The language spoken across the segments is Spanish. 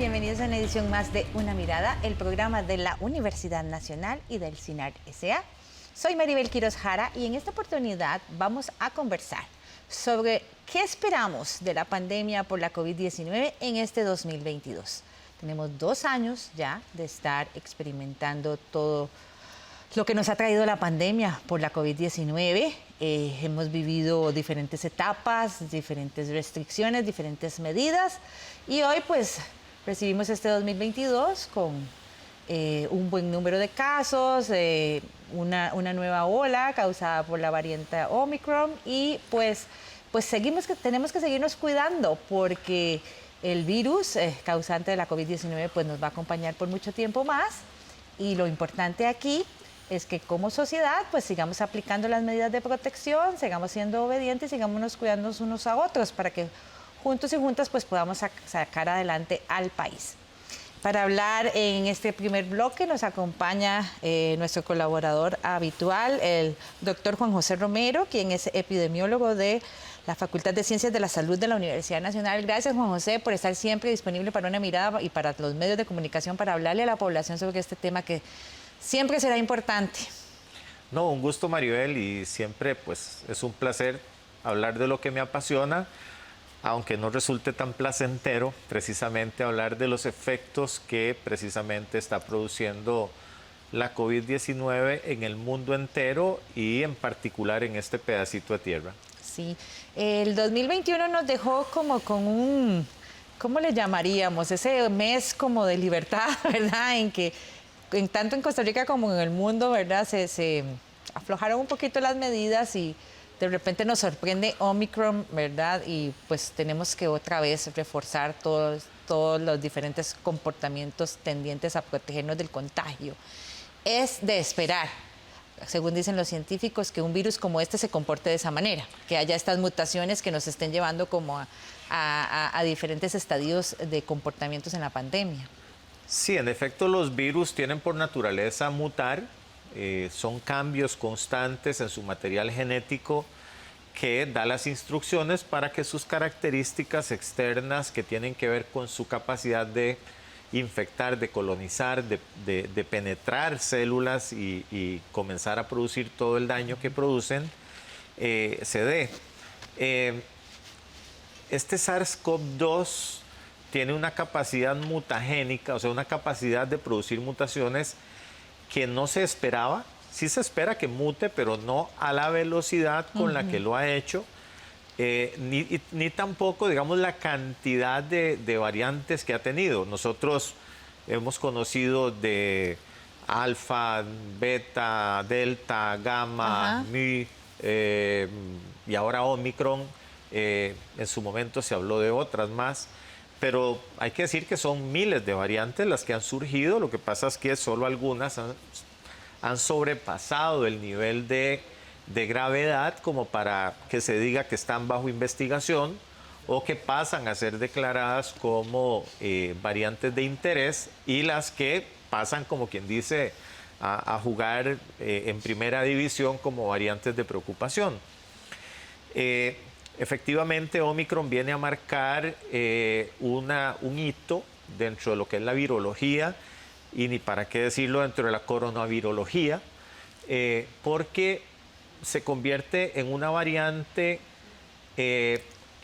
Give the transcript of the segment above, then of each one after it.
Bienvenidos a una edición más de Una Mirada, el programa de la Universidad Nacional y del CINAR S.A. Soy Maribel Quiroz Jara y en esta oportunidad vamos a conversar sobre qué esperamos de la pandemia por la COVID-19 en este 2022. Tenemos 2 años ya de estar experimentando todo lo que nos ha traído la pandemia por la COVID-19. Hemos vivido diferentes etapas, diferentes restricciones, diferentes medidas y hoy pues recibimos este 2022 con un buen número de casos, una nueva ola causada por la variante Omicron y pues tenemos que seguirnos cuidando porque el virus causante de la COVID-19 pues nos va a acompañar por mucho tiempo más y lo importante aquí es que como sociedad pues sigamos aplicando las medidas de protección, sigamos siendo obedientes, sigamos cuidándonos unos a otros para que juntos y juntas pues podamos sacar adelante al país. Para hablar en este primer bloque nos acompaña nuestro colaborador habitual, el doctor Juan José Romero, quien es epidemiólogo de la Facultad de Ciencias de la Salud de la Universidad Nacional. Gracias, Juan José, por estar siempre disponible para Una Mirada y para los medios de comunicación para hablarle a la población sobre este tema que siempre será importante. No, un gusto, Maribel, y siempre pues es un placer hablar de lo que me apasiona, aunque no resulte tan placentero, precisamente hablar de los efectos que precisamente está produciendo la COVID-19 en el mundo entero y en particular en este pedacito de tierra. Sí, el 2021 nos dejó como con un, ¿cómo le llamaríamos? Ese mes como de libertad, ¿verdad? En que tanto en Costa Rica como en el mundo, ¿verdad? Se aflojaron un poquito las medidas y de repente nos sorprende Omicron, ¿verdad? Y pues tenemos que otra vez reforzar todos los diferentes comportamientos tendientes a protegernos del contagio. Es de esperar, según dicen los científicos, que un virus como este se comporte de esa manera, que haya estas mutaciones que nos estén llevando como a diferentes estadios de comportamientos en la pandemia. Sí, en efecto, los virus tienen por naturaleza mutar, son cambios constantes en su material genético que da las instrucciones para que sus características externas que tienen que ver con su capacidad de infectar, de colonizar, de penetrar células y comenzar a producir todo el daño que producen, se dé. Este SARS-CoV-2 tiene una capacidad mutagénica, o sea, una capacidad de producir mutaciones que no se esperaba. Sí se espera que mute, pero no a la velocidad con la que lo ha hecho, ni tampoco, digamos, la cantidad de variantes que ha tenido. Nosotros hemos conocido de alfa, beta, delta, gamma, mi, y ahora Omicron. En su momento se habló de otras más. Pero hay que decir que son miles de variantes las que han surgido. Lo que pasa es que solo algunas han sobrepasado el nivel de gravedad como para que se diga que están bajo investigación o que pasan a ser declaradas como variantes de interés y las que pasan, como quien dice, a jugar en primera división como variantes de preocupación. Efectivamente, Omicron viene a marcar un hito dentro de lo que es la virología y ni para qué decirlo dentro de la coronavirología, porque se convierte en una variante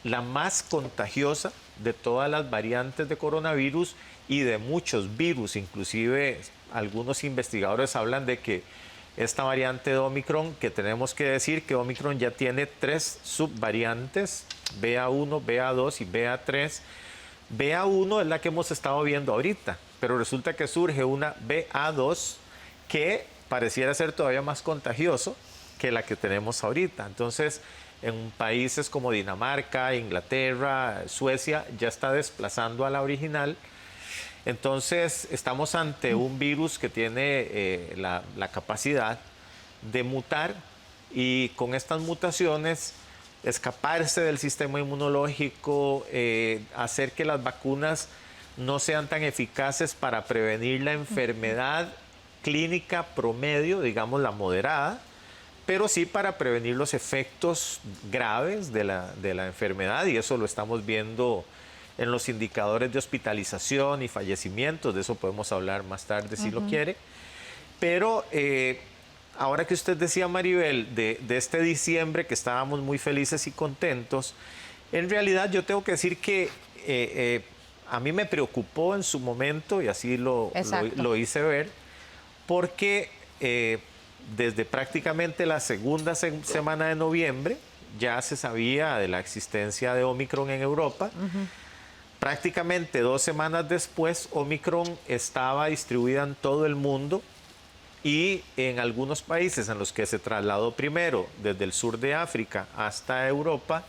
la más contagiosa de todas las variantes de coronavirus y de muchos virus. Inclusive algunos investigadores hablan de que esta variante de Omicron, que tenemos que decir que Omicron ya tiene 3 subvariantes, BA1, BA2 y BA3. BA1 es la que hemos estado viendo ahorita, pero resulta que surge una BA2 que pareciera ser todavía más contagioso que la que tenemos ahorita. Entonces, en países como Dinamarca, Inglaterra, Suecia, ya está desplazando a la original. Entonces, estamos ante un virus que tiene la capacidad de mutar y con estas mutaciones escaparse del sistema inmunológico, hacer que las vacunas no sean tan eficaces para prevenir la enfermedad clínica promedio, digamos la moderada, pero sí para prevenir los efectos graves de la enfermedad, y eso lo estamos viendo en los indicadores de hospitalización y fallecimientos. De eso podemos hablar más tarde si lo quiere. Pero ahora que usted decía, Maribel, de este diciembre que estábamos muy felices y contentos, en realidad yo tengo que decir que a mí me preocupó en su momento, y así lo hice ver, porque desde prácticamente la segunda semana de noviembre ya se sabía de la existencia de Omicron en Europa. Prácticamente 2 semanas después, Omicron estaba distribuida en todo el mundo y en algunos países en los que se trasladó primero, desde el sur de África hasta Europa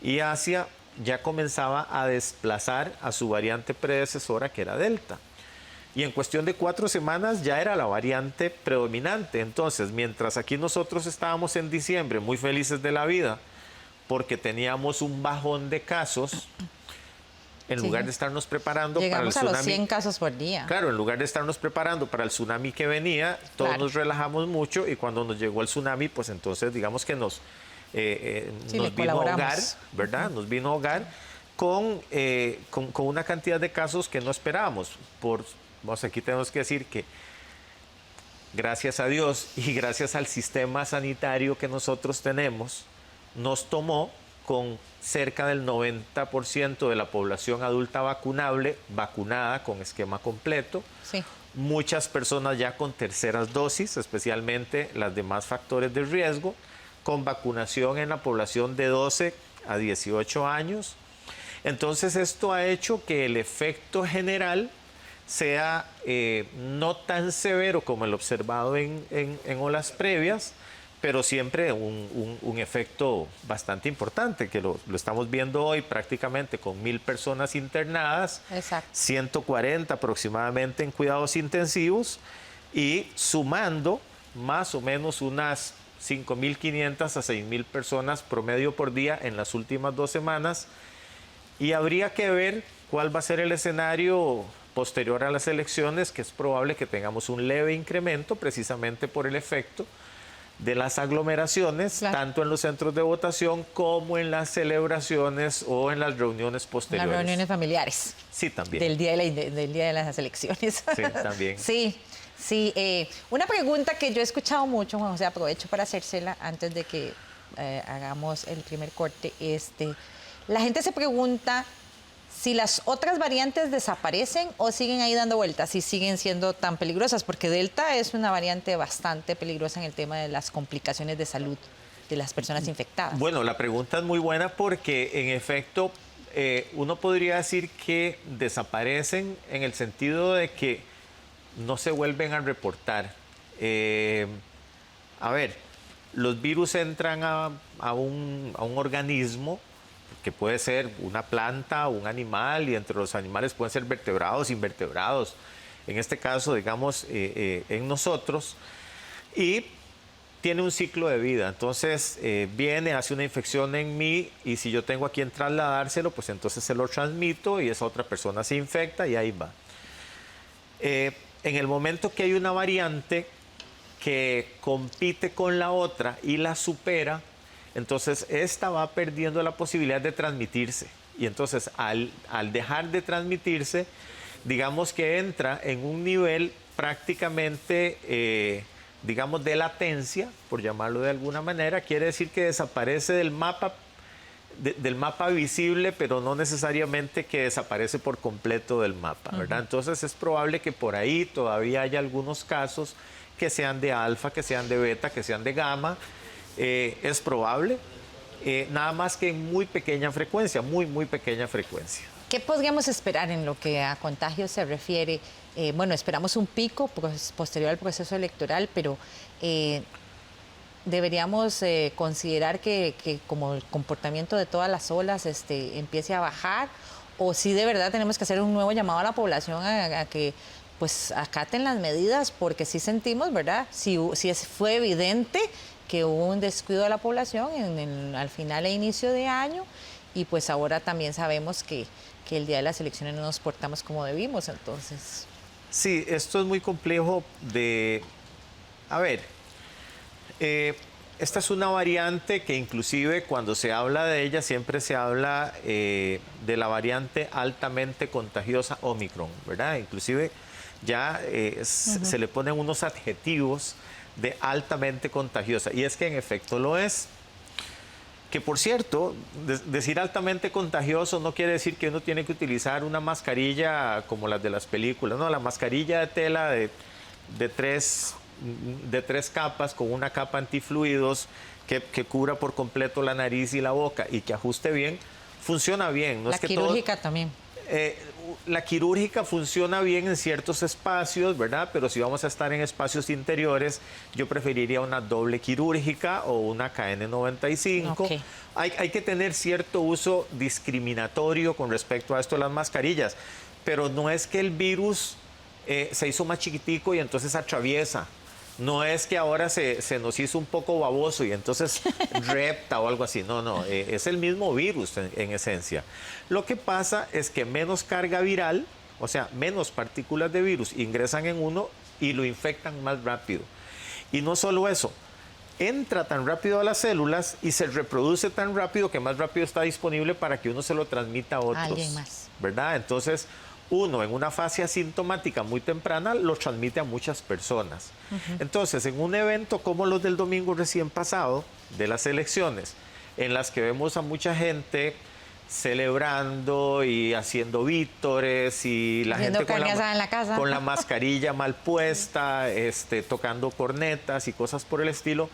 y Asia, ya comenzaba a desplazar a su variante predecesora, que era Delta. Y en cuestión de 4 semanas ya era la variante predominante. Entonces, mientras aquí nosotros estábamos en diciembre muy felices de la vida porque teníamos un bajón de casos, en lugar de estarnos preparando para el tsunami. Llegamos a los 100 casos por día. Claro, en lugar de estarnos preparando para el tsunami que venía, todos nos relajamos mucho, y cuando nos llegó el tsunami, pues entonces digamos que nos vino a ahogar, ¿verdad? Nos vino a ahogar con una cantidad de casos que no esperábamos. Aquí tenemos que decir que gracias a Dios y gracias al sistema sanitario que nosotros tenemos, nos tomó con cerca del 90% de la población adulta vacunada con esquema completo. Sí. Muchas personas ya con terceras dosis, especialmente las de más factores de riesgo, con vacunación en la población de 12 a 18 años. Entonces esto ha hecho que el efecto general sea no tan severo como el observado en olas previas, pero siempre un efecto bastante importante, que lo estamos viendo hoy prácticamente con 1.000 personas internadas, 140 aproximadamente en cuidados intensivos, y sumando más o menos unas 5.500 a 6.000 personas promedio por día en las últimas 2 semanas. Y habría que ver cuál va a ser el escenario posterior a las elecciones, que es probable que tengamos un leve incremento precisamente por el efecto de las aglomeraciones, tanto en los centros de votación como en las celebraciones o en las reuniones posteriores. Las reuniones familiares. Sí, también. Del día de las elecciones. Sí, también. Sí. Una pregunta que yo he escuchado mucho, Juan José, aprovecho para hacérsela antes de que hagamos el primer corte. La gente se pregunta si las otras variantes desaparecen o siguen ahí dando vueltas y siguen siendo tan peligrosas, porque Delta es una variante bastante peligrosa en el tema de las complicaciones de salud de las personas infectadas. Bueno, la pregunta es muy buena porque en efecto uno podría decir que desaparecen en el sentido de que no se vuelven a reportar. A ver, los virus entran a un organismo que puede ser una planta o un animal, y entre los animales pueden ser vertebrados, invertebrados. En este caso, digamos, en nosotros, y tiene un ciclo de vida. Entonces, viene, hace una infección en mí, y si yo tengo a quien trasladárselo, pues entonces se lo transmito y esa otra persona se infecta y ahí va. En el momento que hay una variante que compite con la otra y la supera, entonces esta va perdiendo la posibilidad de transmitirse. Y entonces al dejar de transmitirse, digamos que entra en un nivel prácticamente, digamos, de latencia, por llamarlo de alguna manera. Quiere decir que desaparece del mapa visible, pero no necesariamente que desaparece por completo del mapa, ¿verdad? Entonces es probable que por ahí todavía haya algunos casos que sean de alfa, que sean de beta, que sean de gamma. Es probable, nada más que en muy pequeña frecuencia, muy pequeña frecuencia. ¿Qué podríamos esperar en lo que a contagios se refiere? Bueno, esperamos un pico posterior al proceso electoral, pero deberíamos considerar que como el comportamiento de todas las olas empiece a bajar, o si de verdad tenemos que hacer un nuevo llamado a la población a que pues acaten las medidas, porque sí sentimos, ¿verdad? Si fue evidente que hubo un descuido de la población al final e inicio de año, y pues ahora también sabemos que el día de las elecciones no nos portamos como debimos, entonces. Sí, esto es muy complejo de... A ver, esta es una variante que inclusive cuando se habla de ella siempre se habla de la variante altamente contagiosa Omicron, ¿verdad? Inclusive ya se le ponen unos adjetivos de altamente contagiosa y es que en efecto lo es. Que por cierto, decir altamente contagioso no quiere decir que uno tiene que utilizar una mascarilla como las de las películas, no, la mascarilla de tela de tres capas con una capa antifluidos que cubra por completo la nariz y la boca y que ajuste bien, funciona bien. No La es que quirúrgica también. La quirúrgica funciona bien en ciertos espacios, ¿verdad? Pero si vamos a estar en espacios interiores, yo preferiría una doble quirúrgica o una KN95. Okay. Hay que tener cierto uso discriminatorio con respecto a esto de las mascarillas, pero no es que el virus se hizo más chiquitico y entonces atraviesa. No es que ahora se nos hizo un poco baboso y entonces repta o algo así. No, es el mismo virus en esencia. Lo que pasa es que menos carga viral, o sea, menos partículas de virus ingresan en uno y lo infectan más rápido. Y no solo eso, entra tan rápido a las células y se reproduce tan rápido que más rápido está disponible para que uno se lo transmita a otros. Alguien más. ¿Verdad? Entonces, uno en una fase asintomática muy temprana lo transmite a muchas personas. Entonces, en un evento como los del domingo recién pasado, de las elecciones, en las que vemos a mucha gente celebrando y haciendo vítores y la gente con la mascarilla mal puesta, tocando cornetas y cosas por el estilo,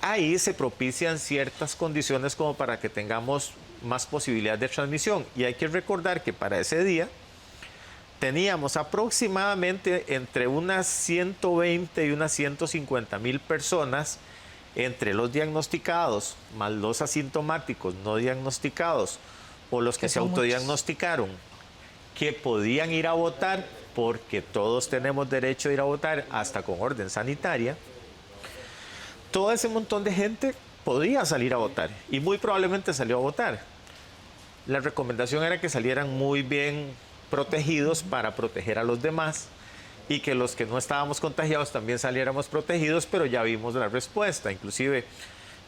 ahí se propician ciertas condiciones como para que tengamos más posibilidad de transmisión. Y hay que recordar que para ese día teníamos aproximadamente entre unas 120 y unas 150,000 personas entre los diagnosticados, más los asintomáticos no diagnosticados o los que se autodiagnosticaron, que podían ir a votar, porque todos tenemos derecho a ir a votar hasta con orden sanitaria. Todo ese montón de gente podía salir a votar y muy probablemente salió a votar. La recomendación era que salieran muy bien protegidos para proteger a los demás y que los que no estábamos contagiados también saliéramos protegidos, pero ya vimos la respuesta. Inclusive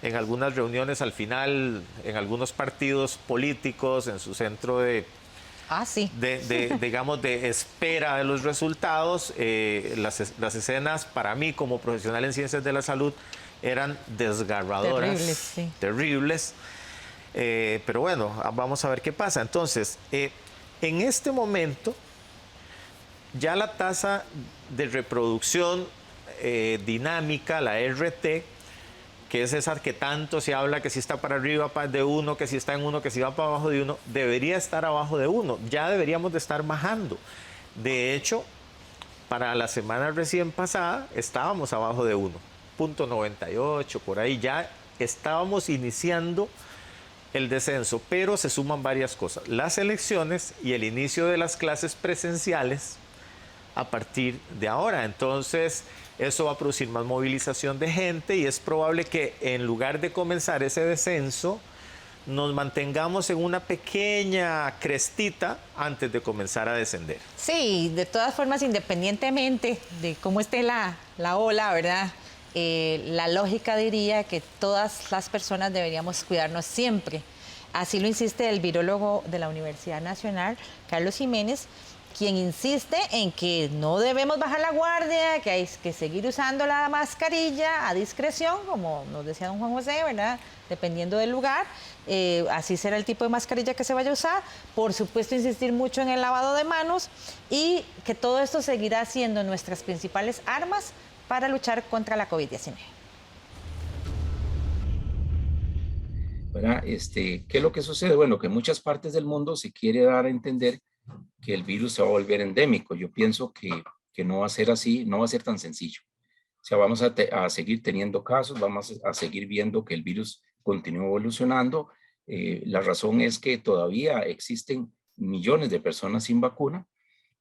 en algunas reuniones al final, en algunos partidos políticos, en su centro digamos, de espera de los resultados, las escenas para mí como profesional en ciencias de la salud eran desgarradoras, terribles, sí. Terribles. Pero bueno, vamos a ver qué pasa. Entonces, en este momento, ya la tasa de reproducción dinámica, la RT, que es esa que tanto se habla, que si está para arriba de 1, que si está en 1, que si va para abajo de 1, debería estar abajo de 1. Ya deberíamos de estar bajando. De hecho, para la semana recién pasada, estábamos abajo de 1.98, por ahí ya estábamos iniciando el descenso, pero se suman varias cosas. Las elecciones y el inicio de las clases presenciales a partir de ahora. Entonces, eso va a producir más movilización de gente y es probable que en lugar de comenzar ese descenso, nos mantengamos en una pequeña crestita antes de comenzar a descender. Sí, de todas formas, independientemente de cómo esté la ola, ¿verdad? La lógica diría que todas las personas deberíamos cuidarnos siempre. Así lo insiste el virólogo de la Universidad Nacional, Carlos Jiménez, quien insiste en que no debemos bajar la guardia, que hay que seguir usando la mascarilla a discreción, como nos decía don Juan José, ¿verdad? Dependiendo del lugar, así será el tipo de mascarilla que se vaya a usar. Por supuesto, insistir mucho en el lavado de manos y que todo esto seguirá siendo nuestras principales armas para luchar contra la COVID-19. ¿Verdad? ¿Qué es lo que sucede? Bueno, que en muchas partes del mundo se quiere dar a entender que el virus se va a volver endémico. Yo pienso que no va a ser así, no va a ser tan sencillo. O sea, vamos a seguir teniendo casos, vamos a seguir viendo que el virus continúa evolucionando. La razón es que todavía existen millones de personas sin vacuna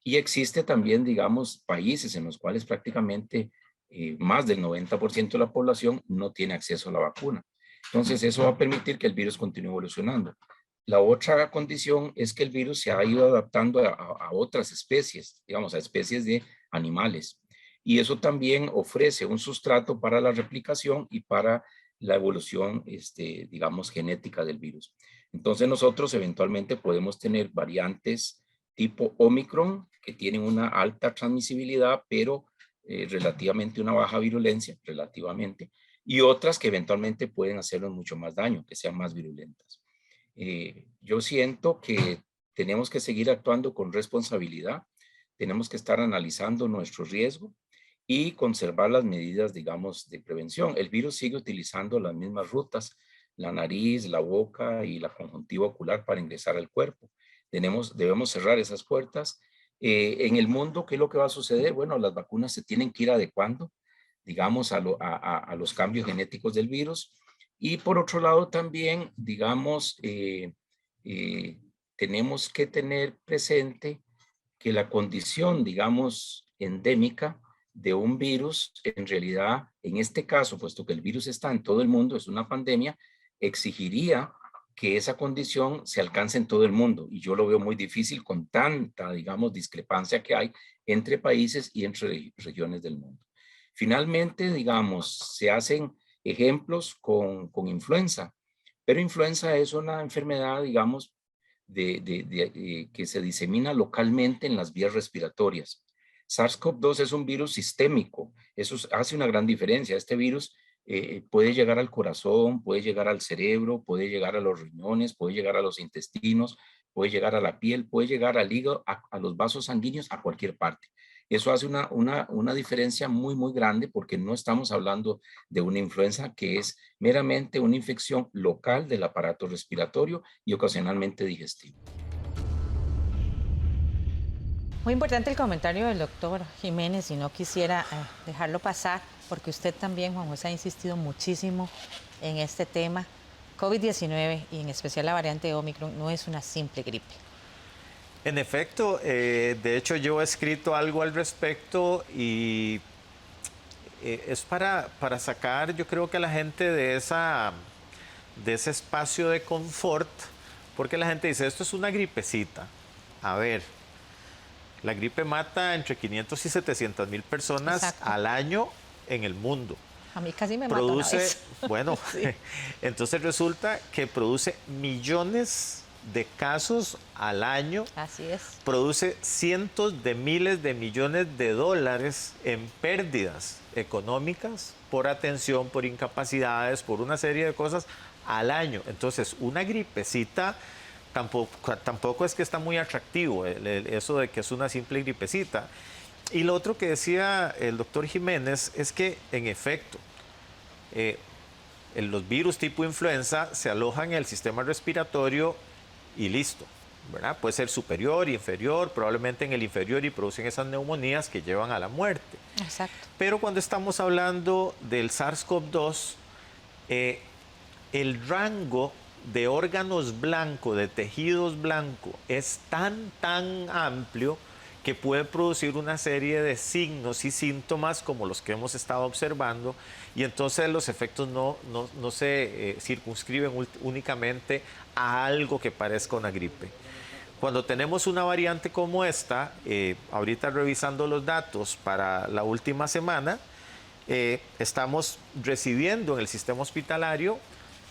y existe también, digamos, países en los cuales prácticamente más del 90% de la población no tiene acceso a la vacuna. Entonces, eso va a permitir que el virus continúe evolucionando. La otra condición es que el virus se ha ido adaptando a otras especies, digamos, a especies de animales. Y eso también ofrece un sustrato para la replicación y para la evolución, digamos, genética del virus. Entonces nosotros eventualmente podemos tener variantes tipo Omicron que tienen una alta transmisibilidad, pero relativamente una baja virulencia, relativamente, y otras que eventualmente pueden hacernos mucho más daño, que sean más virulentas. Yo siento que tenemos que seguir actuando con responsabilidad, tenemos que estar analizando nuestro riesgo y conservar las medidas, digamos, de prevención. El virus sigue utilizando las mismas rutas, la nariz, la boca y la conjuntiva ocular para ingresar al cuerpo. Debemos cerrar esas puertas. En el mundo, ¿qué es lo que va a suceder? Bueno, las vacunas se tienen que ir adecuando, digamos, a los cambios genéticos del virus. Y por otro lado también, digamos, tenemos que tener presente que la condición, digamos, endémica de un virus, en realidad, en este caso, puesto que el virus está en todo el mundo, es una pandemia, exigiría que esa condición se alcance en todo el mundo. Y yo lo veo muy difícil con tanta, digamos, discrepancia que hay entre países y entre regiones del mundo. Finalmente, digamos, se hacen ejemplos con influenza, pero influenza es una enfermedad, digamos, que se disemina localmente en las vías respiratorias. SARS-CoV-2 es un virus sistémico, eso hace una gran diferencia. Este virus puede llegar al corazón, puede llegar al cerebro, puede llegar a los riñones, puede llegar a los intestinos, puede llegar a la piel, puede llegar al hígado, a los vasos sanguíneos, a cualquier parte. Eso hace una diferencia muy, muy grande porque no estamos hablando de una influenza que es meramente una infección local del aparato respiratorio y ocasionalmente digestivo. Muy importante el comentario del doctor Jiménez y no quisiera dejarlo pasar porque usted también, Juan José, ha insistido muchísimo en este tema. COVID-19 y en especial la variante Omicron no es una simple gripe. En efecto, de hecho yo he escrito algo al respecto y es para sacar, yo creo que a la gente de ese espacio de confort, porque la gente dice, esto es una gripecita. A ver, la gripe mata entre 500 y 700 mil personas Exacto. al año en el mundo. A mí casi me mata una vez. Bueno, Sí. entonces resulta que produce millones de casos al año. Así es. Produce cientos de miles de millones de dólares en pérdidas económicas por atención, por incapacidades, por una serie de cosas al año. Entonces, una gripecita tampoco es que está muy atractivo eso de que es una simple gripecita. Y lo otro que decía el doctor Jiménez es que, en efecto, los virus tipo influenza se alojan en el sistema respiratorio y listo, ¿verdad? Puede ser superior, inferior, probablemente en el inferior y producen esas neumonías que llevan a la muerte. Exacto. Pero cuando estamos hablando del SARS-CoV-2, el rango de órganos blancos, de tejidos blancos, es tan amplio que puede producir una serie de signos y síntomas como los que hemos estado observando, y entonces los efectos no se circunscriben únicamente a algo que parezca una gripe. Cuando tenemos una variante como esta, ahorita revisando los datos para la última semana, estamos recibiendo en el sistema hospitalario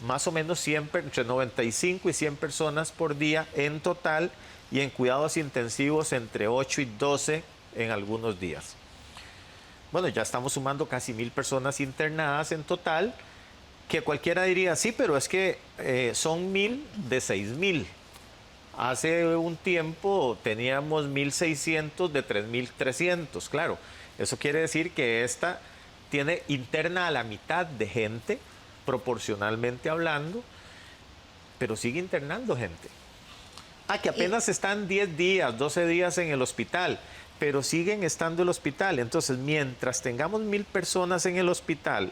más o menos entre 95 y 100 personas por día en total, y en cuidados intensivos entre 8 y 12 en algunos días. Bueno, ya estamos sumando casi 1000 personas internadas en total, que cualquiera diría, sí, pero es que son 1000 de 6000. Hace un tiempo teníamos 1600 de 3300, claro. Eso quiere decir que esta tiene interna a la mitad de gente, proporcionalmente hablando, pero sigue internando gente. Que apenas están 10 días, 12 días en el hospital, pero siguen estando en el hospital. Entonces, mientras tengamos 1000 personas en el hospital,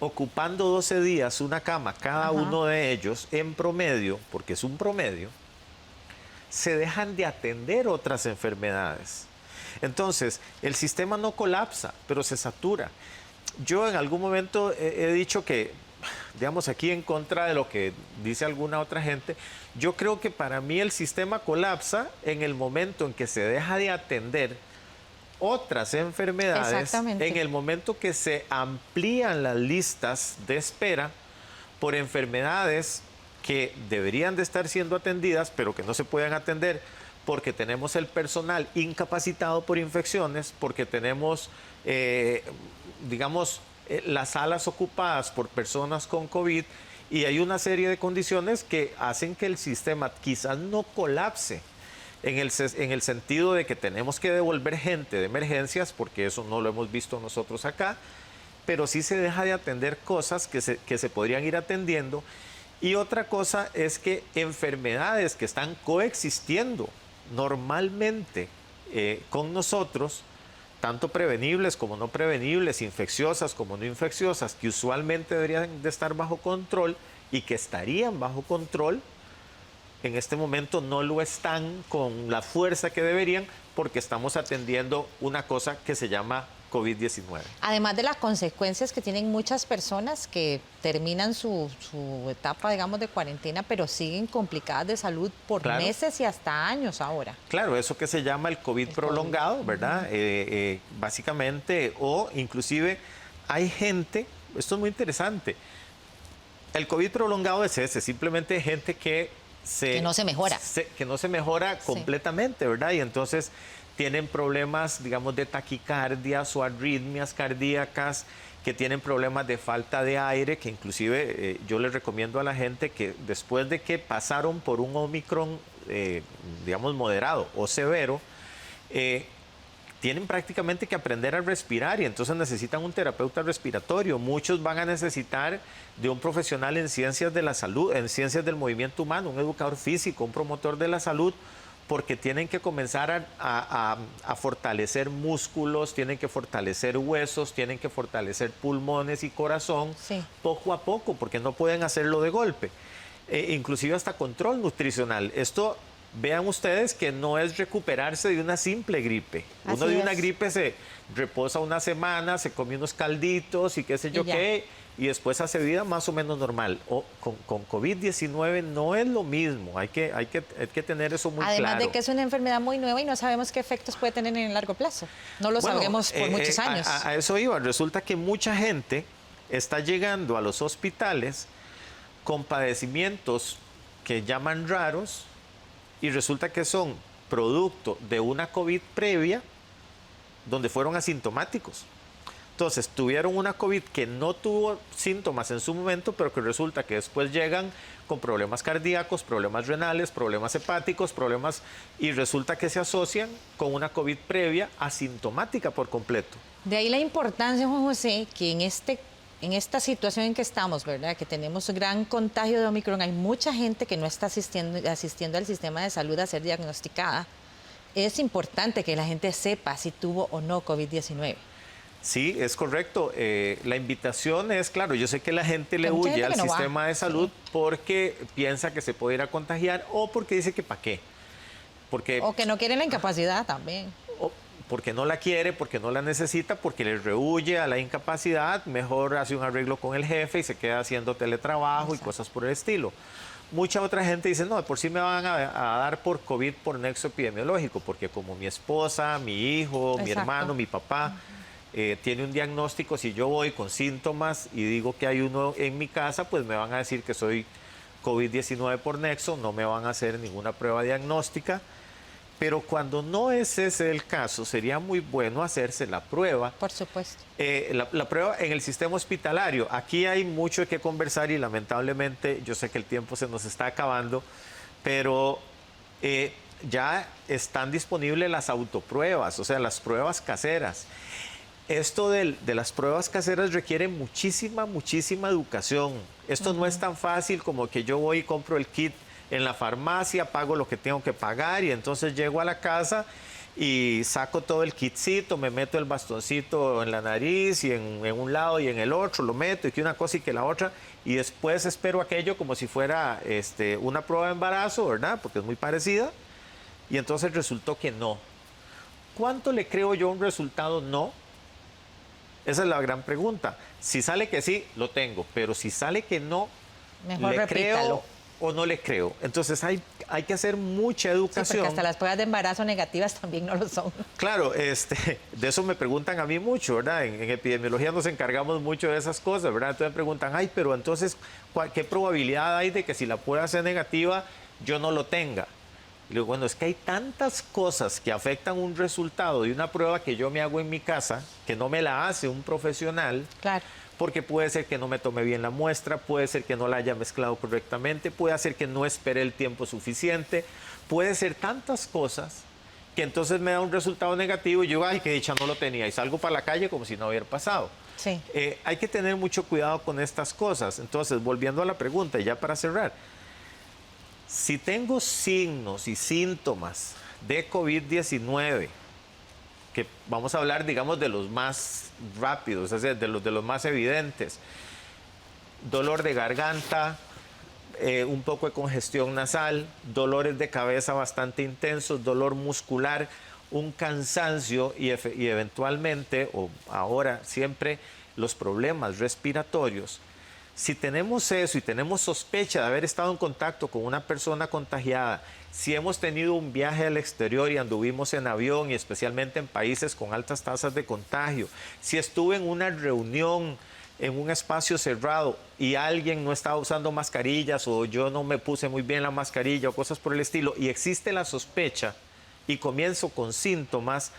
ocupando 12 días una cama cada uno de ellos, en promedio, porque es un promedio, se dejan de atender otras enfermedades. Entonces, el sistema no colapsa, pero se satura. Yo en algún momento he dicho que, digamos, aquí en contra de lo que dice alguna otra gente, yo creo que para mí el sistema colapsa en el momento en que se deja de atender otras enfermedades, Exactamente. en el momento que se amplían las listas de espera por enfermedades que deberían de estar siendo atendidas, pero que no se pueden atender porque tenemos el personal incapacitado por infecciones, porque tenemos, digamos, las salas ocupadas por personas con COVID, y hay una serie de condiciones que hacen que el sistema quizás no colapse en el sentido de que tenemos que devolver gente de emergencias, porque eso no lo hemos visto nosotros acá, pero sí se deja de atender cosas que se podrían ir atendiendo. Y otra cosa es que enfermedades que están coexistiendo normalmente con nosotros, tanto prevenibles como no prevenibles, infecciosas como no infecciosas, que usualmente deberían de estar bajo control y que estarían bajo control, en este momento no lo están con la fuerza que deberían, porque estamos atendiendo una cosa que se llama COVID-19. Además de las consecuencias que tienen muchas personas que terminan su etapa, digamos, de cuarentena, pero siguen complicadas de salud por Claro. meses y hasta años ahora. Claro, eso que se llama el COVID prolongado, ¿verdad? Básicamente, o inclusive hay gente, esto es muy interesante, el COVID prolongado es ese, simplemente gente que no se mejora. Que no se mejora Sí. completamente, ¿verdad? Y entonces tienen problemas, digamos, de taquicardias o arritmias cardíacas, que tienen problemas de falta de aire, que inclusive yo les recomiendo a la gente que después de que pasaron por un Omicron, digamos, moderado o severo, tienen prácticamente que aprender a respirar y entonces necesitan un terapeuta respiratorio. Muchos van a necesitar de un profesional en ciencias de la salud, en ciencias del movimiento humano, un educador físico, un promotor de la salud, porque tienen que comenzar a fortalecer músculos, tienen que fortalecer huesos, tienen que fortalecer pulmones y corazón, Sí. poco a poco, porque no pueden hacerlo de golpe. Inclusive hasta control nutricional. Esto, vean ustedes que no es recuperarse de una simple gripe. Así Uno de una es. gripe se reposa una semana, se come unos calditos y qué sé yo Y ya. qué, y después hace vida más o menos normal. Con COVID-19 no es lo mismo, hay que tener eso muy Además claro. de que es una enfermedad muy nueva y no sabemos qué efectos puede tener en el largo plazo. No lo Bueno, sabremos por muchos años. A eso iba. Resulta que mucha gente está llegando a los hospitales con padecimientos que llaman raros y resulta que son producto de una COVID previa donde fueron asintomáticos. Entonces, tuvieron una COVID que no tuvo síntomas en su momento, pero que resulta que después llegan con problemas cardíacos, problemas renales, problemas hepáticos, y resulta que se asocian con una COVID previa asintomática por completo. De ahí la importancia, Juan José, que en esta situación en que estamos, ¿verdad? Que tenemos gran contagio de Omicron, hay mucha gente que no está asistiendo al sistema de salud a ser diagnosticada. Es importante que la gente sepa si tuvo o no COVID-19. Sí, es correcto. La invitación es, claro, yo sé que la gente le Hay mucha huye gente al que no va. sistema de salud Sí. porque piensa que se puede ir a contagiar o porque dice que para qué. Porque, O que no quieren la incapacidad también. o porque no la quiere, porque no la necesita, porque le rehuye a la incapacidad, mejor hace un arreglo con el jefe y se queda haciendo teletrabajo. Exacto. Y cosas por el estilo. Mucha otra gente dice, no, de por sí me van a dar por COVID por nexo epidemiológico, porque como mi esposa, mi hijo, Exacto. mi hermano, mi papá tiene un diagnóstico, si yo voy con síntomas y digo que hay uno en mi casa, pues me van a decir que soy COVID-19 por nexo, no me van a hacer ninguna prueba diagnóstica. Pero cuando no es ese el caso, sería muy bueno hacerse la prueba. Por supuesto. La prueba en el sistema hospitalario. Aquí hay mucho que conversar y lamentablemente yo sé que el tiempo se nos está acabando, pero ya están disponibles las autopruebas, o sea, las pruebas caseras. Esto de las pruebas caseras requiere muchísima educación. Esto no es tan fácil como que yo voy y compro el kit en la farmacia, pago lo que tengo que pagar y entonces llego a la casa y saco todo el kitcito, me meto el bastoncito en la nariz y en un lado y en el otro, lo meto y que una cosa y que la otra y después espero aquello como si fuera una prueba de embarazo, ¿verdad? Porque es muy parecida y entonces resultó que no. ¿Cuánto le creo yo a un resultado no? Esa es la gran pregunta. Si sale que sí, lo tengo, pero si sale que no, mejor le repítalo. creo o no le creo. Entonces hay que hacer mucha Sí, educación. porque hasta las pruebas de embarazo negativas también no lo son. Claro, de eso me preguntan a mí mucho, ¿verdad? En epidemiología nos encargamos mucho de esas cosas, ¿verdad? Entonces me preguntan, ay, pero entonces, ¿qué probabilidad hay de que si la prueba sea negativa, yo no lo tenga? Y le digo, bueno, es que hay tantas cosas que afectan un resultado de una prueba que yo me hago en mi casa, que no me la hace un profesional. Claro. Porque puede ser que no me tome bien la muestra, puede ser que no la haya mezclado correctamente, puede ser que no espere el tiempo suficiente, puede ser tantas cosas que entonces me da un resultado negativo y yo, ay, qué dicha, no lo tenía, y salgo para la calle como si no hubiera pasado. Sí. Hay que tener mucho cuidado con estas cosas. Entonces, volviendo a la pregunta, y ya para cerrar, si tengo signos y síntomas de COVID-19, que vamos a hablar, digamos, de los más rápidos, es decir, de los más evidentes. Dolor de garganta, un poco de congestión nasal, dolores de cabeza bastante intensos, dolor muscular, un cansancio y eventualmente, o ahora siempre, los problemas respiratorios. Si tenemos eso y tenemos sospecha de haber estado en contacto con una persona contagiada, si hemos tenido un viaje al exterior y anduvimos en avión y especialmente en países con altas tasas de contagio, si estuve en una reunión en un espacio cerrado y alguien no estaba usando mascarillas o yo no me puse muy bien la mascarilla o cosas por el estilo y existe la sospecha y comienzo con síntomas,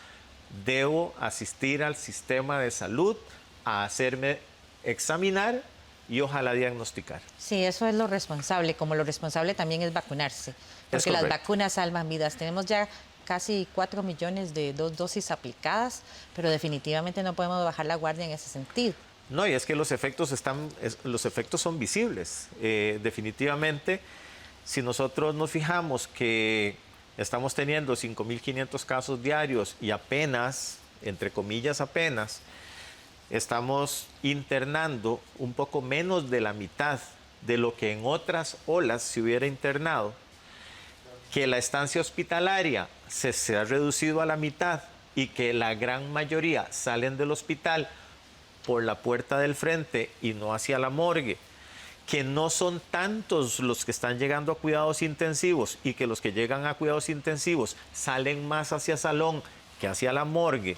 debo asistir al sistema de salud a hacerme examinar y ojalá diagnosticar. Sí, eso es lo responsable, como lo responsable también es vacunarse, porque las vacunas salvan vidas. Tenemos ya casi 4 millones de dosis aplicadas, pero definitivamente no podemos bajar la guardia en ese sentido. No, y es que los efectos son visibles. Definitivamente, si nosotros nos fijamos que estamos teniendo 5.500 casos diarios y apenas, entre comillas apenas, estamos internando un poco menos de la mitad de lo que en otras olas se hubiera internado, que la estancia hospitalaria se ha reducido a la mitad y que la gran mayoría salen del hospital por la puerta del frente y no hacia la morgue, que no son tantos los que están llegando a cuidados intensivos y que los que llegan a cuidados intensivos salen más hacia salón que hacia la morgue,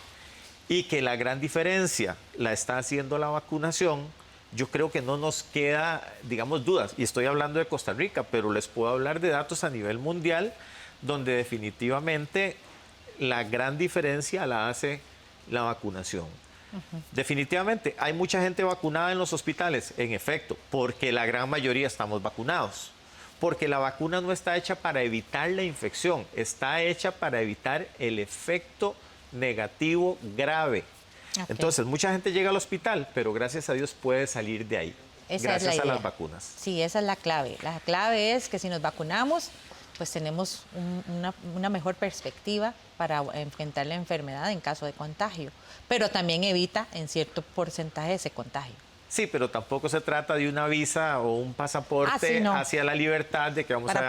y que la gran diferencia la está haciendo la vacunación, yo creo que no nos queda, digamos, dudas. Y estoy hablando de Costa Rica, pero les puedo hablar de datos a nivel mundial, donde definitivamente la gran diferencia la hace la vacunación. Definitivamente, hay mucha gente vacunada en los hospitales, en efecto, porque la gran mayoría estamos vacunados. Porque la vacuna no está hecha para evitar la infección, está hecha para evitar el efecto negativo grave. Okay. Entonces, mucha gente llega al hospital, pero gracias a Dios puede salir de ahí, gracias a las vacunas. Sí, esa es la clave. La clave es que si nos vacunamos, pues tenemos una mejor perspectiva para enfrentar la enfermedad en caso de contagio, pero también evita en cierto porcentaje ese contagio. Sí, pero tampoco se trata de una visa o un pasaporte hacia la libertad de que vamos a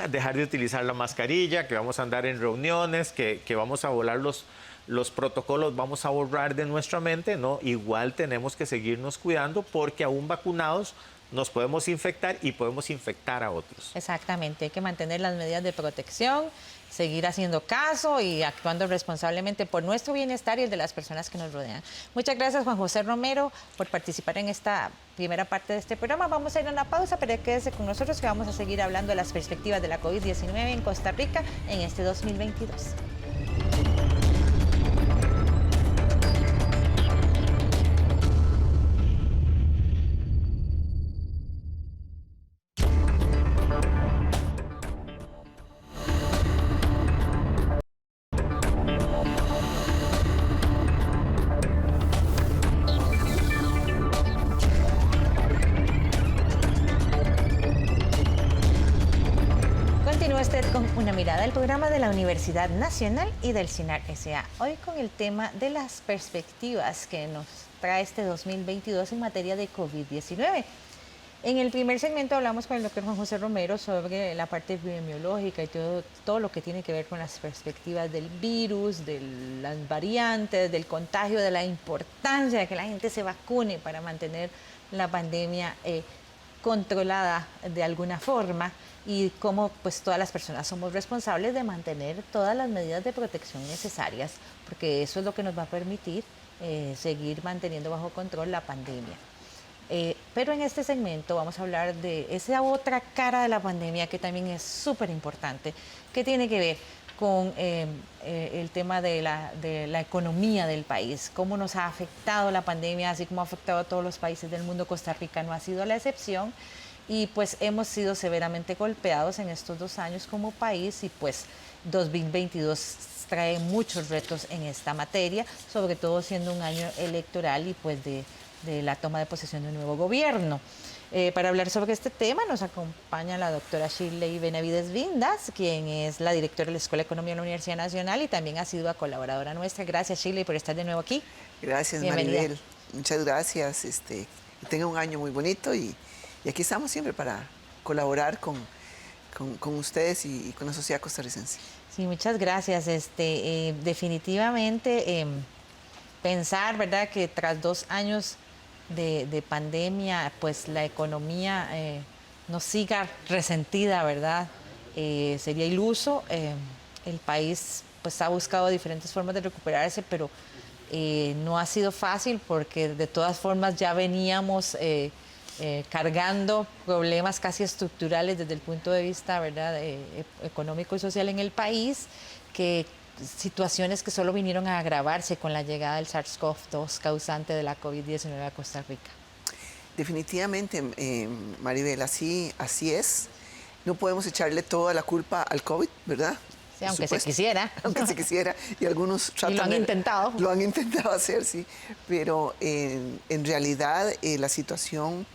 dejar de utilizar la mascarilla, que vamos a andar en reuniones, que vamos a volar los protocolos, vamos a borrar de nuestra mente, ¿no? Igual tenemos que seguirnos cuidando porque aún vacunados nos podemos infectar y podemos infectar a otros. Exactamente, hay que mantener las medidas de protección, seguir haciendo caso y actuando responsablemente por nuestro bienestar y el de las personas que nos rodean. Muchas gracias, Juan José Romero, por participar en esta primera parte de este programa. Vamos a ir a una pausa, pero quédese con nosotros que vamos a seguir hablando de las perspectivas de la COVID-19 en Costa Rica en este 2022. Con una mirada al programa de la Universidad Nacional y del CINAR S.A. Hoy con el tema de las perspectivas que nos trae este 2022 en materia de COVID-19. En el primer segmento hablamos con el doctor Juan José Romero sobre la parte epidemiológica y todo lo que tiene que ver con las perspectivas del virus, de las variantes, del contagio, de la importancia de que la gente se vacune para mantener la pandemia controlada de alguna forma y cómo pues todas las personas somos responsables de mantener todas las medidas de protección necesarias, porque eso es lo que nos va a permitir seguir manteniendo bajo control la pandemia. Pero en este segmento vamos a hablar de esa otra cara de la pandemia que también es súper importante, que tiene que ver con el tema de la economía del país, cómo nos ha afectado la pandemia, así como ha afectado a todos los países del mundo. Costa Rica no ha sido la excepción y pues hemos sido severamente golpeados en estos 2 años como país y pues 2022 trae muchos retos en esta materia, sobre todo siendo un año electoral y pues de la toma de posesión de un nuevo gobierno. Para hablar sobre este tema nos acompaña la doctora Shirley Benavides Vindas, quien es la directora de la Escuela de Economía de la Universidad Nacional y también ha sido colaboradora nuestra. Gracias, Shirley, por estar de nuevo aquí. Gracias, Bienvenida. Maribel. Muchas gracias. Que tenga un año muy bonito y aquí estamos siempre para colaborar con ustedes y con la sociedad costarricense. Sí, muchas gracias. Definitivamente pensar, ¿verdad?, que tras 2 años de pandemia, pues la economía no siga resentida, ¿verdad? Sería iluso. El país pues ha buscado diferentes formas de recuperarse, pero no ha sido fácil porque de todas formas ya veníamos cargando problemas casi estructurales desde el punto de vista, ¿verdad?, económico y social en el país, que situaciones que solo vinieron a agravarse con la llegada del SARS-CoV-2 causante de la COVID-19 a Costa Rica. Definitivamente, Maribel, así es. No podemos echarle toda la culpa al COVID, ¿verdad? Sí, aunque se quisiera. Aunque se quisiera, y algunos tratan y lo han intentado. Lo han intentado hacer, sí. Pero en realidad la situación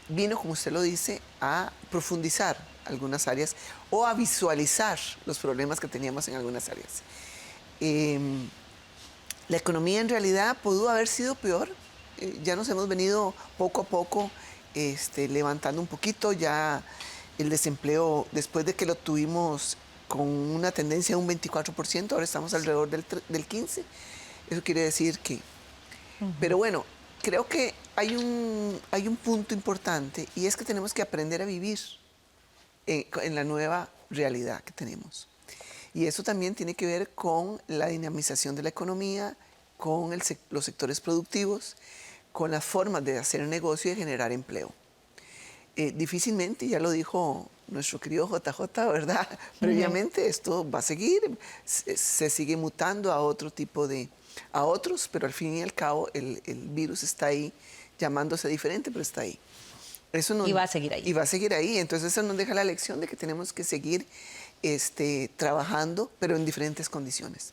vino, como usted lo dice, a profundizar algunas áreas o a visualizar los problemas que teníamos en algunas áreas. La economía en realidad pudo haber sido peor. Ya nos hemos venido poco a poco levantando un poquito. Ya el desempleo, después de que lo tuvimos con una tendencia de un 24%, ahora estamos alrededor del 15%. Eso quiere decir que... Pero bueno, creo que hay un punto importante y es que tenemos que aprender a vivir en la nueva realidad que tenemos. Y eso también tiene que ver con la dinamización de la economía, con los sectores productivos, con las formas de hacer negocio y de generar empleo. Difícilmente, ya lo dijo nuestro querido JJ, ¿verdad? Previamente esto va a seguir, se sigue mutando a otro tipo a otros, pero al fin y al cabo el virus está ahí, llamándose diferente, pero está ahí. Y va a seguir ahí. Y va a seguir ahí. Entonces eso nos deja la lección de que tenemos que seguir trabajando, pero en diferentes condiciones.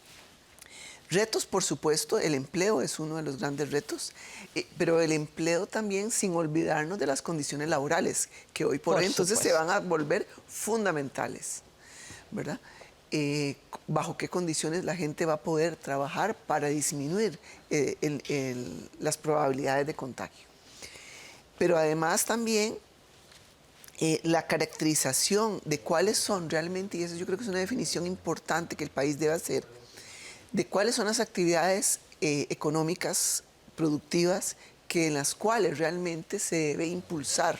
Retos, por supuesto, el empleo es uno de los grandes retos, pero el empleo también sin olvidarnos de las condiciones laborales, que hoy por hoy entonces se van a volver fundamentales, ¿verdad? Bajo qué condiciones la gente va a poder trabajar para disminuir las probabilidades de contagio. Pero además también la caracterización de cuáles son realmente, y eso yo creo que es una definición importante que el país debe hacer, de cuáles son las actividades económicas productivas en las cuales realmente se debe impulsar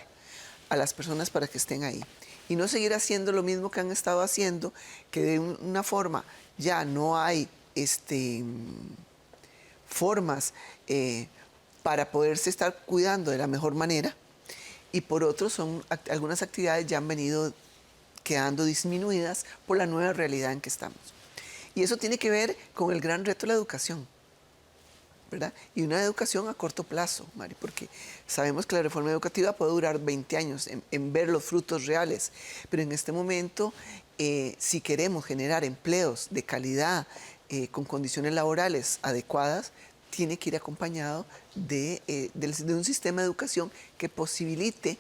a las personas para que estén ahí. Y no seguir haciendo lo mismo que han estado haciendo, que de una forma ya no hay formas para poderse estar cuidando de la mejor manera, y por otro algunas actividades ya han venido quedando disminuidas por la nueva realidad en que estamos. Y eso tiene que ver con el gran reto de la educación, ¿verdad? Y una educación a corto plazo, Mari, porque sabemos que la reforma educativa puede durar 20 años en ver los frutos reales, pero en este momento, si queremos generar empleos de calidad, con condiciones laborales adecuadas, tiene que ir acompañado de un sistema de educación que posibilite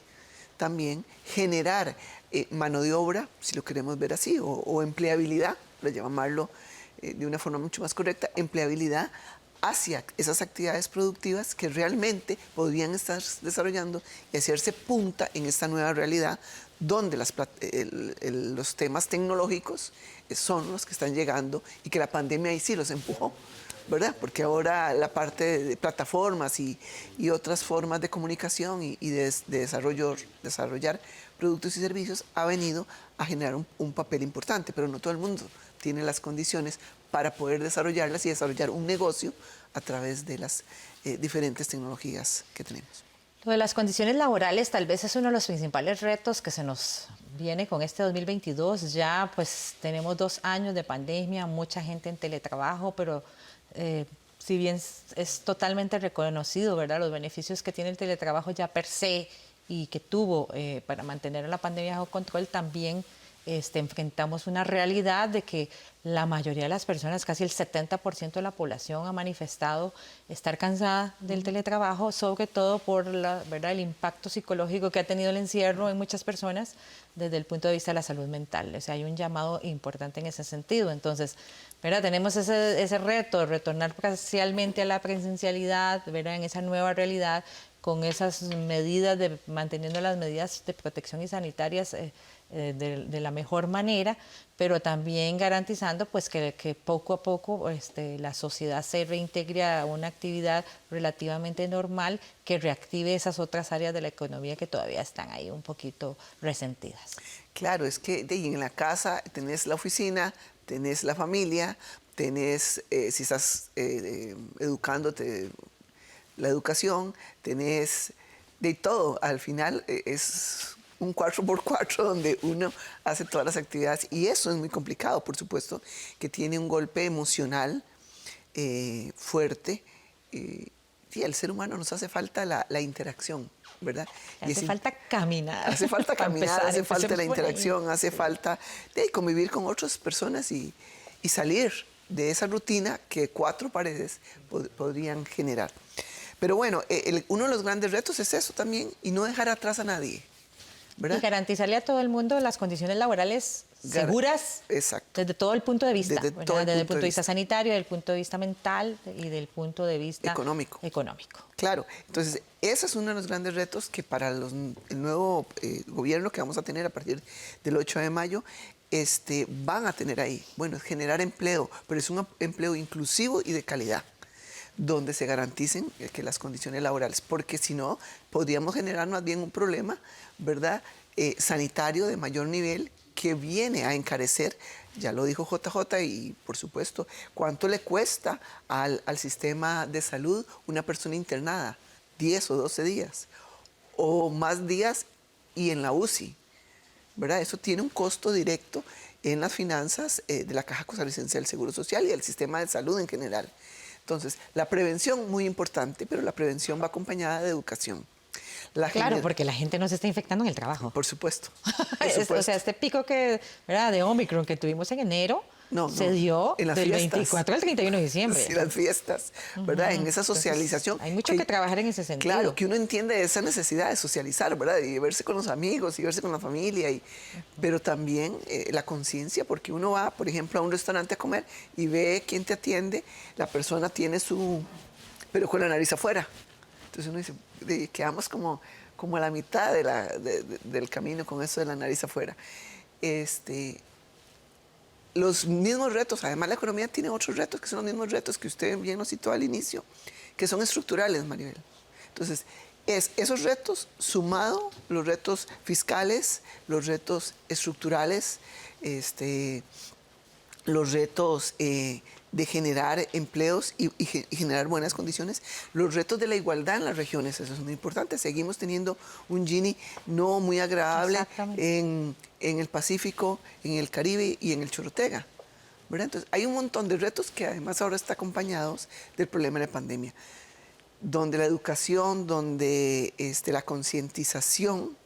también generar mano de obra, si lo queremos ver así, o empleabilidad, para llamarlo de una forma mucho más correcta, empleabilidad hacia esas actividades productivas que realmente podrían estar desarrollando y hacerse punta en esta nueva realidad donde los temas tecnológicos son los que están llegando y que la pandemia ahí sí los empujó, ¿verdad? Porque ahora la parte de plataformas y otras formas de comunicación y de desarrollar productos y servicios ha venido a generar un papel importante, pero no todo el mundo tiene las condiciones para poder desarrollarlas y desarrollar un negocio a través de las diferentes tecnologías que tenemos. Lo de las condiciones laborales tal vez es uno de los principales retos que se nos viene con este 2022. Ya pues tenemos 2 años de pandemia, mucha gente en teletrabajo, pero si bien es totalmente reconocido, ¿verdad?, los beneficios que tiene el teletrabajo ya per se y que tuvo para mantener la pandemia bajo control, también enfrentamos una realidad de que la mayoría de las personas, casi el 70% de la población, ha manifestado estar cansada del teletrabajo, sobre todo por ¿verdad?, el impacto psicológico que ha tenido el encierro en muchas personas desde el punto de vista de la salud mental. O sea, hay un llamado importante en ese sentido. Entonces, ¿verdad?, tenemos ese reto de retornar parcialmente a la presencialidad, ¿verdad?, en esa nueva realidad, con esas medidas, manteniendo las medidas de protección y sanitarias de la mejor manera, pero también garantizando pues que poco a poco la sociedad se reintegre a una actividad relativamente normal que reactive esas otras áreas de la economía que todavía están ahí un poquito resentidas. Claro, es que en la casa tenés la oficina, tenés la familia, tenés, si estás educándote, la educación, tenés de todo. Al final es un 4x4 donde uno hace todas las actividades y eso es muy complicado, por supuesto, que tiene un golpe emocional fuerte. Sí, al ser humano nos hace falta la interacción, ¿verdad? Hace falta caminar. Hace falta caminar, hace falta la interacción, hace sí, falta convivir con otras personas y salir de esa rutina que 4 paredes podrían generar. Pero bueno, uno de los grandes retos es eso también, y no dejar atrás a nadie, ¿verdad? Y garantizarle a todo el mundo las condiciones laborales seguras. Exacto. Desde todo el punto de vista. Desde el punto de vista sanitario, del punto de vista mental y del punto de vista económico. Claro. Entonces, ese es uno de los grandes retos que para el nuevo gobierno que vamos a tener a partir del 8 de mayo, van a tener ahí. Bueno, es generar empleo, pero es un empleo inclusivo y de calidad, donde se garanticen que las condiciones laborales, porque si no, podríamos generar más bien un problema, ¿verdad?, sanitario de mayor nivel que viene a encarecer, ya lo dijo JJ, y por supuesto, ¿cuánto le cuesta al sistema de salud una persona internada? 10 o 12 días, o más días y en la UCI, ¿verdad? Eso tiene un costo directo en las finanzas de la Caja Costarricense del Seguro Social y del sistema de salud en general. Entonces, la prevención muy importante, pero la prevención va acompañada de educación. Claro, porque la gente no se está infectando en el trabajo. Por supuesto. O sea, este pico ¿verdad?, de Omicron que tuvimos en enero se dio en las del fiestas, 24 al 31 de diciembre. Sí, las fiestas, ¿verdad? En esa socialización. Entonces, hay mucho que trabajar en ese sentido. Claro, que uno entiende esa necesidad de socializar, ¿verdad? Y verse con los amigos y verse con la familia. Pero también la conciencia, porque uno va, por ejemplo, a un restaurante a comer y ve quién te atiende, la persona tiene pero con la nariz afuera. Entonces uno dice, quedamos como a la mitad del camino con eso de la nariz afuera. Los mismos retos, además la economía tiene otros retos que son los mismos retos que usted bien nos citó al inicio, que son estructurales, Maribel. Entonces, esos retos, sumado los retos fiscales, los retos estructurales, los retos de generar empleos y generar buenas condiciones, los retos de la igualdad en las regiones, eso es muy importante. Seguimos teniendo un Gini no muy agradable en el Pacífico, en el Caribe y en el Chorotega, ¿verdad? Entonces, hay un montón de retos que además ahora están acompañados del problema de la pandemia, donde la educación, donde la concientización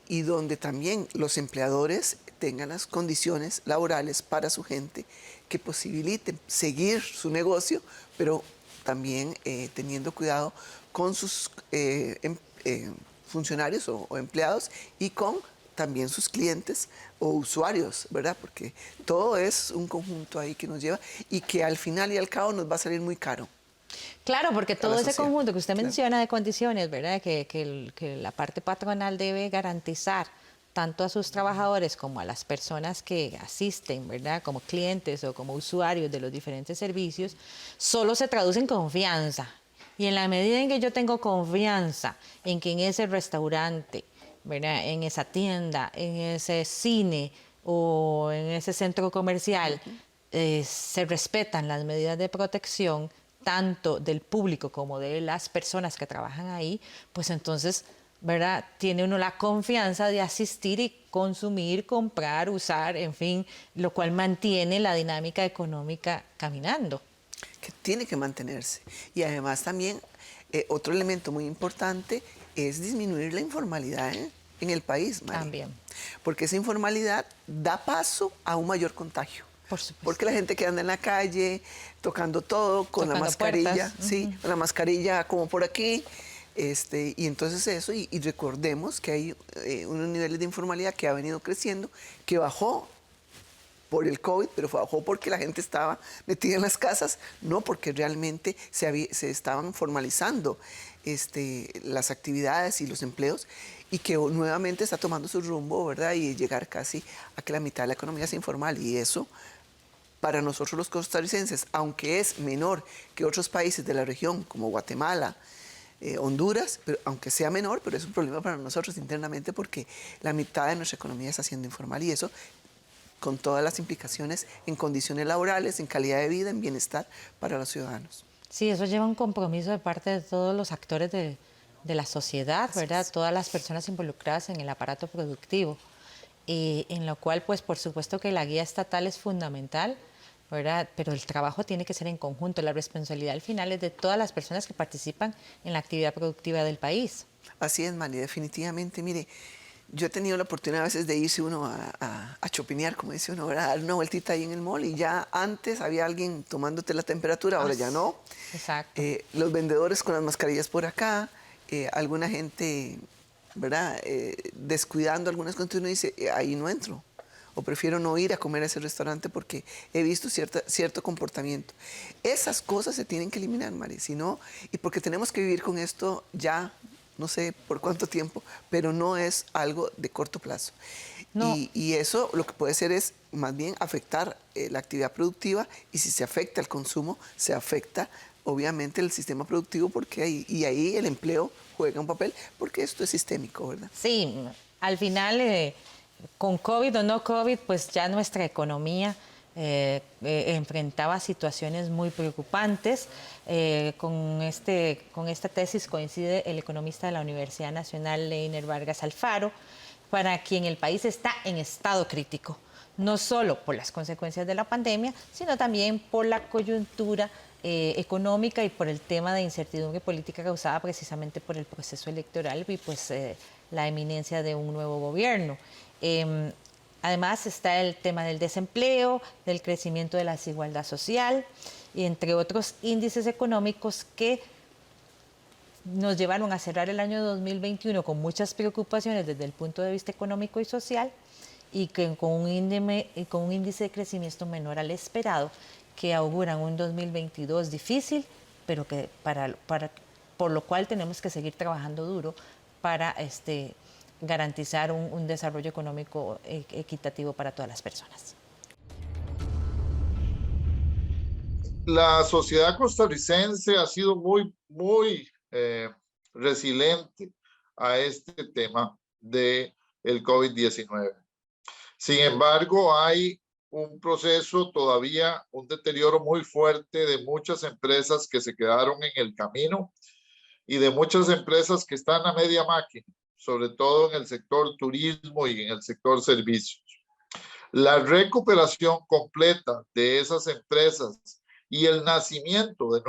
y donde también los empleadores tengan las condiciones laborales para su gente que posibiliten seguir su negocio, pero también teniendo cuidado con sus funcionarios o empleados y con también sus clientes o usuarios, ¿verdad? Porque todo es un conjunto ahí que nos lleva y que al final y al cabo nos va a salir muy caro. Claro, porque todo ese conjunto que usted menciona de condiciones, ¿verdad?, que la parte patronal debe garantizar tanto a sus trabajadores como a las personas que asisten, ¿verdad? Como clientes o como usuarios de los diferentes servicios, solo se traduce en confianza. Y en la medida en que yo tengo confianza en que en ese restaurante, ¿verdad? En esa tienda, en ese cine o en ese centro comercial, se respetan las medidas de protección, tanto del público como de las personas que trabajan ahí, pues entonces, ¿verdad? Tiene uno la confianza de asistir y consumir, comprar, usar, en fin, lo cual mantiene la dinámica económica caminando. Que tiene que mantenerse. Y además también otro elemento muy importante es disminuir la informalidad en el país, Mari. También. Porque esa informalidad da paso a un mayor contagio. Por supuesto. Porque la gente que anda en la calle, tocando todo, con Tocando la mascarilla, puertas. sí, con la mascarilla como por aquí, y entonces eso, y recordemos que hay unos niveles de informalidad que ha venido creciendo, que bajó por el COVID, pero bajó porque la gente estaba metida en las casas, no porque realmente se estaban formalizando las actividades y los empleos, y que nuevamente está tomando su rumbo, ¿verdad? Y llegar casi a que la mitad de la economía sea informal, y eso para nosotros los costarricenses, aunque es menor que otros países de la región, como Guatemala, Honduras, pero aunque sea menor, pero es un problema para nosotros internamente porque la mitad de nuestra economía está siendo informal, y eso con todas las implicaciones en condiciones laborales, en calidad de vida, en bienestar para los ciudadanos. Sí, eso lleva un compromiso de parte de todos los actores de la sociedad, ¿verdad? Todas las personas involucradas en el aparato productivo. En lo cual, pues, por supuesto que la guía estatal es fundamental, ¿verdad? Pero el trabajo tiene que ser en conjunto. La responsabilidad al final es de todas las personas que participan en la actividad productiva del país. Así es, Mari, definitivamente. Mire, yo he tenido la oportunidad a veces de irse uno a chopinear, como dice uno, ¿verdad? A dar una vueltita ahí en el mall, y ya antes había alguien tomándote la temperatura, ahora ya no. Exacto. Los vendedores con las mascarillas por acá, alguna gente, ¿verdad? Descuidando algunas cosas, uno dice, ahí no entro, o prefiero no ir a comer a ese restaurante porque he visto cierto comportamiento. Esas cosas se tienen que eliminar, Mari, si no, y porque tenemos que vivir con esto ya, no sé por cuánto tiempo, pero no es algo de corto plazo. No. Y eso lo que puede hacer es más bien afectar la actividad productiva, y si se afecta el consumo, se afecta obviamente el sistema productivo, porque ahí el empleo juega un papel, porque esto es sistémico, ¿verdad? Sí, al final, con COVID o no COVID, pues ya nuestra economía enfrentaba situaciones muy preocupantes. Con esta tesis coincide el economista de la Universidad Nacional, Leiner Vargas Alfaro, para quien el país está en estado crítico, no solo por las consecuencias de la pandemia, sino también por la coyuntura económica y por el tema de incertidumbre política causada precisamente por el proceso electoral y pues la eminencia de un nuevo gobierno. Además está el tema del desempleo, del crecimiento de la desigualdad social, y entre otros índices económicos que nos llevaron a cerrar el año 2021 con muchas preocupaciones desde el punto de vista económico y social, y que con un índice de crecimiento menor al esperado, que auguran un 2022 difícil, pero que por lo cual tenemos que seguir trabajando duro para garantizar un desarrollo económico equitativo para todas las personas. La sociedad costarricense ha sido muy resiliente a este tema del COVID-19. Sin embargo, hay un proceso todavía, un deterioro muy fuerte de muchas empresas que se quedaron en el camino y de muchas empresas que están a media máquina, sobre todo en el sector turismo y en el sector servicios. La recuperación completa de esas empresas y el nacimiento de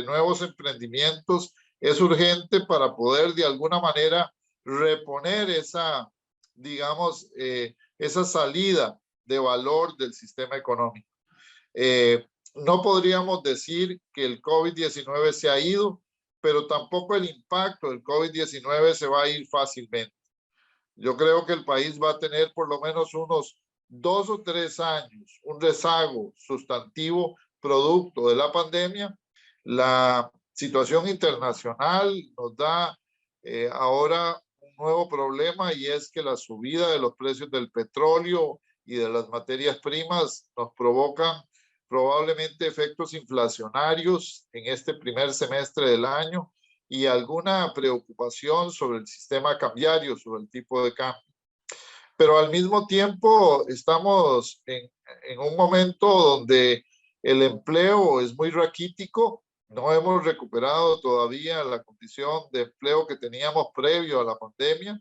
nuevos emprendimientos es urgente para poder de alguna manera reponer esa, digamos, esa salida de valor del sistema económico. No podríamos decir que el COVID-19 se ha ido, pero tampoco el impacto del COVID-19 se va a ir fácilmente. Yo creo que el país va a tener por lo menos unos 2 o 3 años, un rezago sustantivo producto de la pandemia. La situación internacional nos da ahora un nuevo problema, y es que la subida de los precios del petróleo y de las materias primas nos provocan probablemente efectos inflacionarios en este primer semestre del año y alguna preocupación sobre el sistema cambiario, sobre el tipo de cambio. Pero al mismo tiempo estamos en un momento donde el empleo es muy raquítico. No hemos recuperado todavía la condición de empleo que teníamos previo a la pandemia.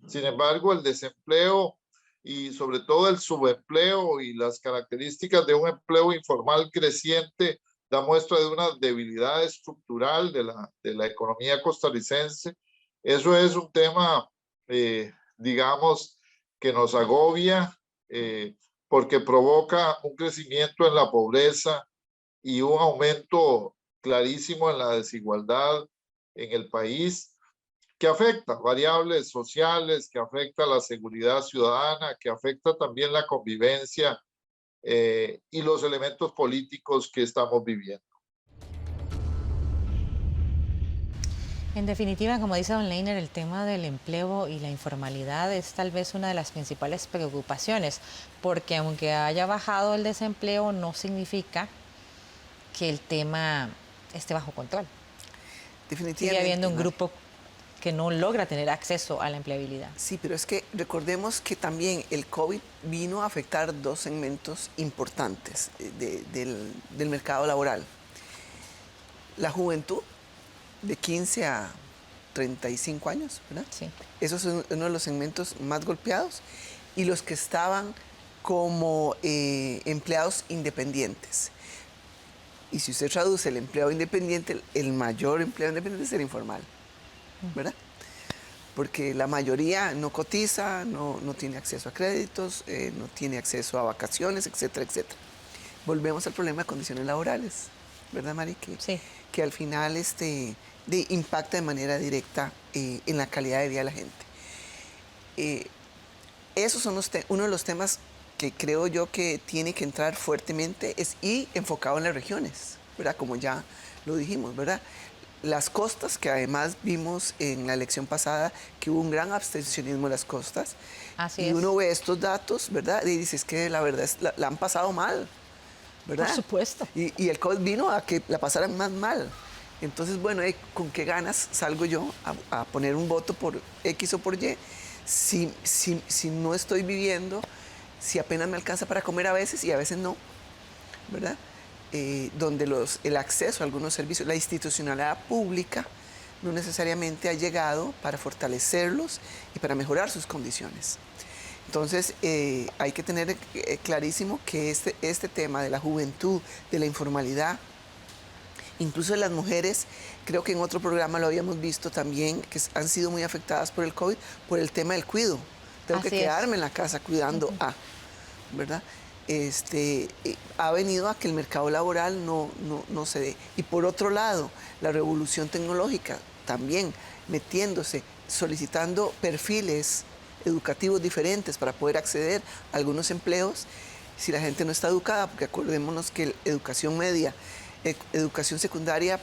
Sin embargo, el desempleo y sobre todo el subempleo y las características de un empleo informal creciente da muestra de una debilidad estructural de la economía costarricense. Eso es un tema, digamos, que nos agobia porque provoca un crecimiento en la pobreza y un aumento clarísimo en la desigualdad en el país, que afecta variables sociales, que afecta la seguridad ciudadana, que afecta también la convivencia y los elementos políticos que estamos viviendo. En definitiva, como dice don Leiner, el tema del empleo y la informalidad es tal vez una de las principales preocupaciones, porque aunque haya bajado el desempleo, no significa que el tema esté bajo control. Definitivamente. Sigue habiendo un grupo que no logra tener acceso a la empleabilidad. Sí, pero es que recordemos que también el COVID vino a afectar dos segmentos importantes del mercado laboral. La juventud, de 15 a 35 años, ¿verdad? Sí. Esos son uno de los segmentos más golpeados, y los que estaban como empleados independientes. Y si usted traduce el empleado independiente, el mayor empleado independiente es el informal, ¿verdad? Porque la mayoría no cotiza, no tiene acceso a créditos, no tiene acceso a vacaciones, etcétera, etcétera. Volvemos al problema de condiciones laborales, ¿verdad, Mari? Sí. Que al final impacta de manera directa en la calidad de vida de la gente. Esos son uno de los temas que creo yo que tiene que entrar fuertemente y enfocado en las regiones, ¿verdad? Como ya lo dijimos, ¿verdad? Las costas, que además vimos en la elección pasada que hubo un gran abstencionismo en las costas. Así y es. uno ve estos datos, ¿verdad? Y dice, es que la verdad la han pasado mal, ¿verdad? Por supuesto. Y el COVID vino a que la pasaran más mal. Entonces, bueno, ¿con qué ganas salgo yo a poner un voto por X o por Y si no estoy viviendo, si apenas me alcanza para comer a veces y a veces no, ¿verdad? Donde el acceso a algunos servicios, la institucionalidad pública no necesariamente ha llegado para fortalecerlos y para mejorar sus condiciones. Entonces, hay que tener clarísimo que este tema de la juventud, de la informalidad, incluso de las mujeres, creo que en otro programa lo habíamos visto también, que han sido muy afectadas por el COVID, por el tema del cuidado. Tengo que quedarme en la casa cuidando ¿verdad? Ha venido a que el mercado laboral no se dé. Y por otro lado, la revolución tecnológica también metiéndose, solicitando perfiles educativos diferentes para poder acceder a algunos empleos. Si la gente no está educada, porque acordémonos que educación media, educación secundaria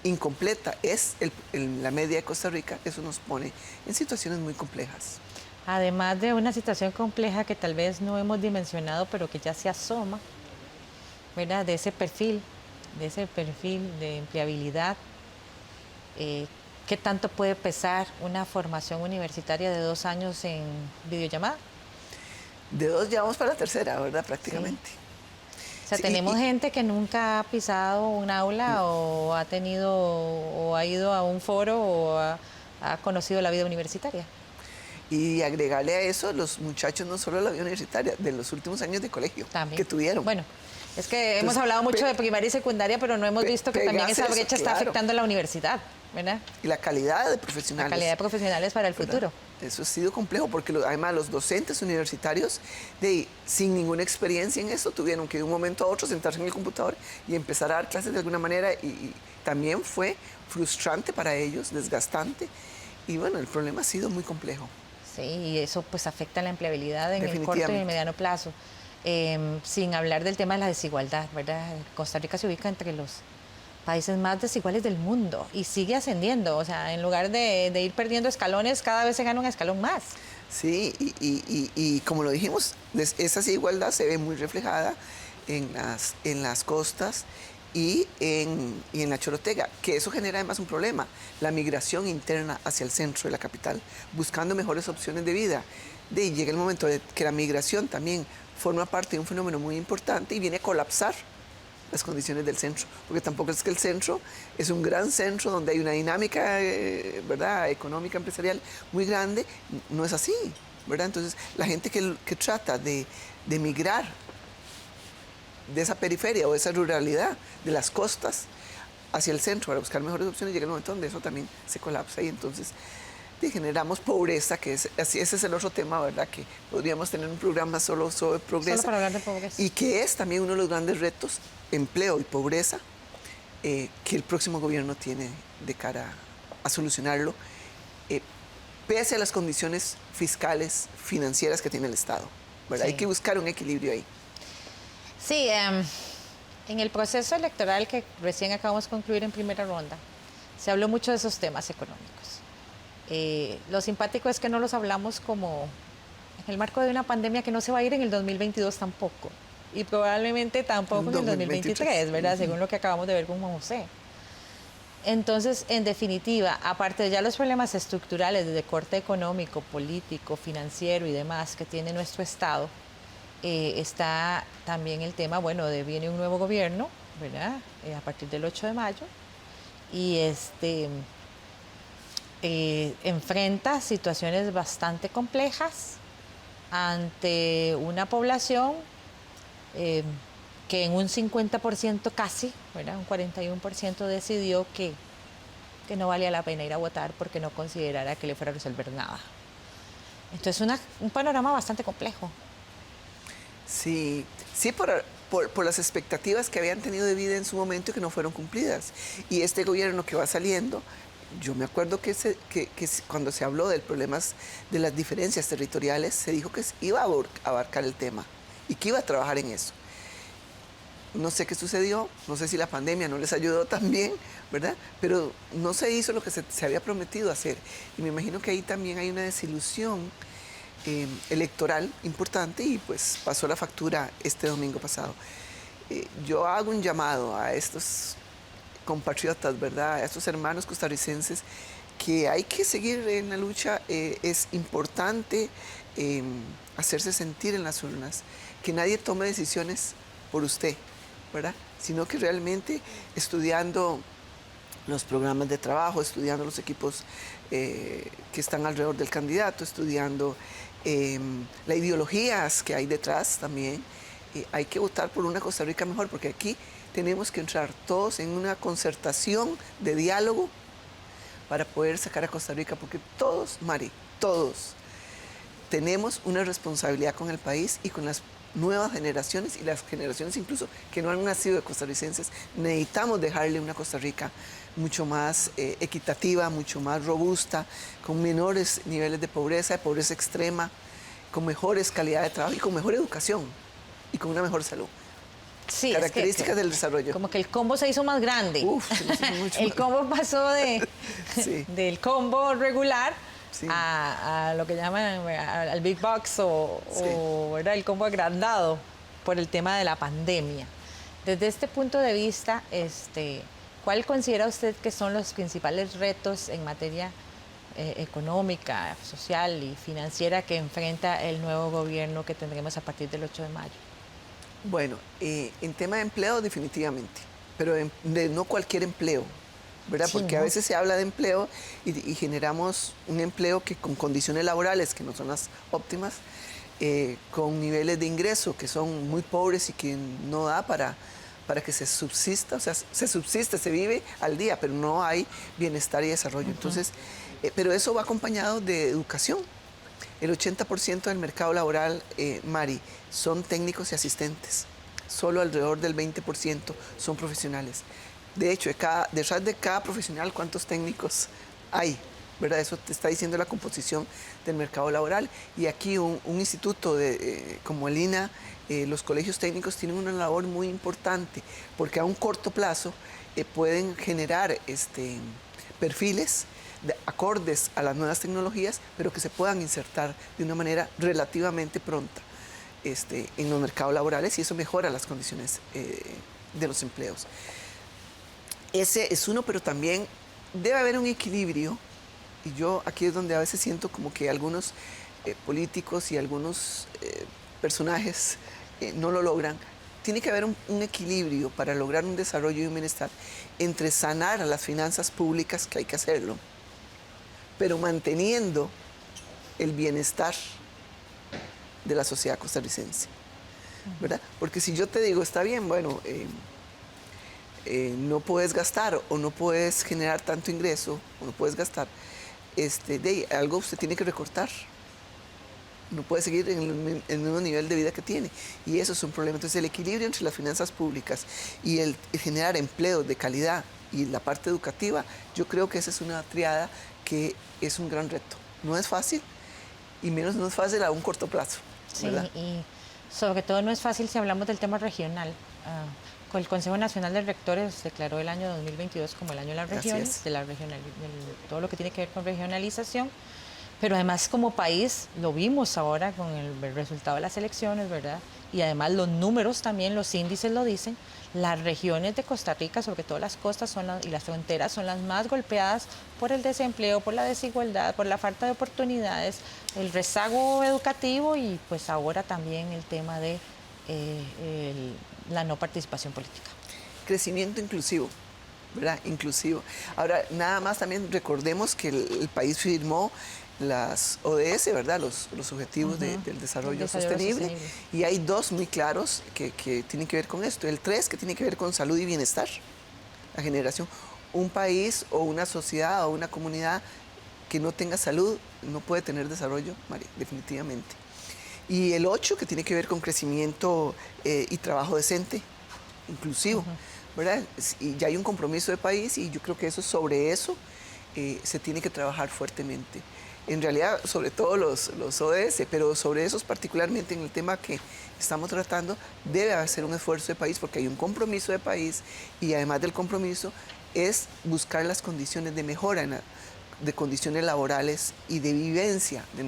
incompleta es la media de Costa Rica, eso nos pone en situaciones muy complejas. Además de una situación compleja que tal vez no hemos dimensionado, pero que ya se asoma, ¿verdad? De ese perfil de empleabilidad, ¿qué tanto puede pesar una formación universitaria de 2 años en videollamada? De 2 ya vamos para la tercera, ¿verdad? Prácticamente. Sí. O sea, tenemos gente que nunca ha pisado un aula o ha ido a un foro o ha conocido la vida universitaria. Y agregarle a eso los muchachos no solo de la vida universitaria, de los últimos años de colegio también que tuvieron. Bueno, es que hemos hablado mucho de primaria y secundaria, pero no hemos visto que también esa brecha está afectando a la universidad, ¿verdad? Y la calidad de profesionales. La calidad de profesionales para el futuro. Eso ha sido complejo porque además los docentes universitarios sin ninguna experiencia en eso tuvieron que de un momento a otro sentarse en el computador y empezar a dar clases de alguna manera y también fue frustrante para ellos, desgastante, y bueno, el problema ha sido muy complejo. Sí, y eso pues afecta la empleabilidad en el corto y en el mediano plazo. Sin hablar del tema de la desigualdad, ¿verdad? Costa Rica se ubica entre los países más desiguales del mundo y sigue ascendiendo. O sea, en lugar de ir perdiendo escalones, cada vez se gana un escalón más. Sí, y como lo dijimos, esa desigualdad se ve muy reflejada en las costas y en la Chorotega, que eso genera además un problema, la migración interna hacia el centro de la capital, buscando mejores opciones de vida. Y llega el momento de que la migración también forma parte de un fenómeno muy importante y viene a colapsar las condiciones del centro, porque tampoco es que el centro es un gran centro donde hay una dinámica, ¿verdad?, económica, empresarial muy grande, no es así, ¿verdad? Entonces, la gente que trata de migrar de esa periferia o de esa ruralidad de las costas hacia el centro para buscar mejores opciones, llega el momento donde eso también se colapsa y entonces generamos pobreza, que ese es el otro tema, ¿verdad? Que podríamos tener un programa solo sobre pobreza. Solo para hablar de pobreza. Y que es también uno de los grandes retos, empleo y pobreza, que el próximo gobierno tiene de cara a solucionarlo, pese a las condiciones fiscales, financieras que tiene el Estado, ¿verdad? Sí. Hay que buscar un equilibrio ahí. Sí, en el proceso electoral que recién acabamos de concluir en primera ronda, se habló mucho de esos temas económicos. Lo simpático es que no los hablamos como en el marco de una pandemia que no se va a ir en el 2022 tampoco. Y probablemente tampoco en el 2023, ¿verdad? Según lo que acabamos de ver con Juan José. Entonces, en definitiva, aparte de ya los problemas estructurales de corte económico, político, financiero y demás que tiene nuestro Estado, está también el tema, bueno, viene un nuevo gobierno, ¿verdad? A partir del 8 de mayo. Y enfrenta situaciones bastante complejas ante una población que en un 50% casi, ¿verdad? Un 41% decidió que no valía la pena ir a votar porque no considerara que le fuera a resolver nada. Entonces, un panorama bastante complejo. Sí, por las expectativas que habían tenido de vida en su momento y que no fueron cumplidas. Y este gobierno que va saliendo, yo me acuerdo que cuando se habló de problemas de las diferencias territoriales, se dijo que iba a abarcar el tema y que iba a trabajar en eso. No sé qué sucedió, no sé si la pandemia no les ayudó también, ¿verdad? Pero no se hizo lo que se había prometido hacer. Y me imagino que ahí también hay una desilusión electoral importante y pues pasó la factura este domingo pasado. Yo hago un llamado a estos compatriotas, ¿verdad?, a estos hermanos costarricenses, que hay que seguir en la lucha. Es importante hacerse sentir en las urnas, que nadie tome decisiones por usted, ¿verdad?, sino que realmente estudiando los programas de trabajo, estudiando los equipos que están alrededor del candidato, estudiando las ideologías que hay detrás también, hay que votar por una Costa Rica mejor, porque aquí tenemos que entrar todos en una concertación de diálogo para poder sacar a Costa Rica, porque todos, Mari, todos tenemos una responsabilidad con el país y con las nuevas generaciones y las generaciones incluso que no han nacido de costarricenses. Necesitamos dejarle una Costa Rica mucho más equitativa, mucho más robusta, con menores niveles de pobreza extrema, con mejores calidad de trabajo y con mejor educación y con una mejor salud. Sí, características del desarrollo. Como que el combo se hizo más grande. El combo pasó sí. del combo regular sí. a lo que llaman al Big Box o era el combo agrandado por el tema de la pandemia. Desde este punto de vista, ¿cuál considera usted que son los principales retos en materia económica, social y financiera que enfrenta el nuevo gobierno que tendremos a partir del 8 de mayo? Bueno, en tema de empleo definitivamente, pero no cualquier empleo, ¿verdad? Sí, porque ¿no? A veces se habla de empleo y generamos un empleo que con condiciones laborales que no son las óptimas, con niveles de ingreso que son muy pobres y que no da para que se subsista, o sea, se vive al día, pero no hay bienestar y desarrollo. Entonces, pero eso va acompañado de educación. El 80% del mercado laboral, Mari, son técnicos y asistentes. Solo alrededor del 20% son profesionales. De hecho, detrás de cada profesional, ¿cuántos técnicos hay? ¿verdad? Eso te está diciendo la composición del mercado laboral. Y aquí un instituto como el INA, los colegios técnicos tienen una labor muy importante, porque a un corto plazo pueden generar perfiles acordes a las nuevas tecnologías, pero que se puedan insertar de una manera relativamente pronta en los mercados laborales, y eso mejora las condiciones de los empleos. Ese es uno, pero también debe haber un equilibrio, y yo aquí es donde a veces siento como que algunos políticos y algunos personajes no lo logran. Tiene que haber un equilibrio para lograr un desarrollo y un bienestar entre sanar a las finanzas públicas, que hay que hacerlo, pero manteniendo el bienestar de la sociedad costarricense, ¿verdad? Porque si yo te digo, está bien, bueno, no puedes gastar o no puedes generar tanto ingreso o no puedes gastar, algo usted tiene que recortar. No puede seguir en el mismo nivel de vida que tiene. Y eso es un problema. Entonces, el equilibrio entre las finanzas públicas y el generar empleos de calidad y la parte educativa, yo creo que esa es una triada que es un gran reto. No es fácil, y menos no es fácil a un corto plazo, ¿verdad? Sí, y sobre todo no es fácil si hablamos del tema regional. El Consejo Nacional de Rectores declaró el año 2022 como el año de las regiones, de todo lo que tiene que ver con regionalización. Pero además como país, lo vimos ahora con el resultado de las elecciones, ¿verdad? Y además los números también, los índices lo dicen, las regiones de Costa Rica, sobre todo las costas y las fronteras, son las más golpeadas por el desempleo, por la desigualdad, por la falta de oportunidades, el rezago educativo y pues ahora también el tema de la no participación política. Crecimiento inclusivo, ¿verdad? Inclusivo. Ahora, nada más también recordemos que el país firmó las ODS, ¿verdad? Los Objetivos del Desarrollo Sostenible. Y hay dos muy claros que tienen que ver con esto. El 3, que tiene que ver con salud y bienestar, la generación. Un país o una sociedad o una comunidad que no tenga salud no puede tener desarrollo, María, definitivamente. Y el 8, que tiene que ver con crecimiento y trabajo decente, inclusivo, ¿verdad? Y ya hay un compromiso de país, y yo creo que sobre eso se tiene que trabajar fuertemente. En realidad, sobre todo los ODS, pero sobre esos particularmente en el tema que estamos tratando, debe hacer un esfuerzo de país, porque hay un compromiso de país, y además del compromiso es buscar las condiciones de mejora de condiciones laborales y de vivencia de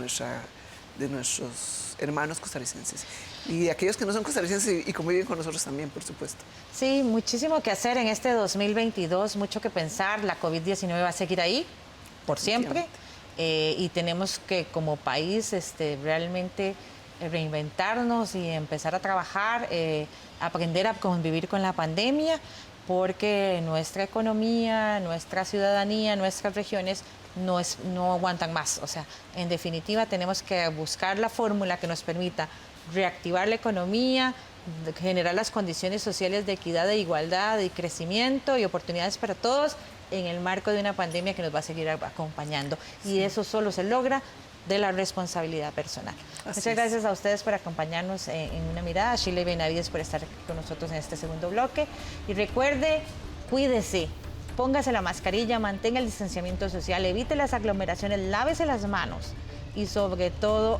nuestros hermanos costarricenses y de aquellos que no son costarricenses y conviven con nosotros también, por supuesto. Sí, muchísimo que hacer en este 2022, mucho que pensar. La COVID-19 va a seguir ahí por siempre. Y tenemos que como país realmente reinventarnos y empezar a trabajar, aprender a convivir con la pandemia, porque nuestra economía, nuestra ciudadanía, nuestras regiones no aguantan más. O sea, en definitiva tenemos que buscar la fórmula que nos permita reactivar la economía, generar las condiciones sociales de equidad, de igualdad, de crecimiento y oportunidades para todos, en el marco de una pandemia que nos va a seguir acompañando. Y eso solo se logra de la responsabilidad personal. Muchas gracias a ustedes por acompañarnos en Una Mirada, a Sheila y Benavides por estar aquí con nosotros en este segundo bloque. Y recuerde, cuídese, póngase la mascarilla, mantenga el distanciamiento social, evite las aglomeraciones, lávese las manos y sobre todo,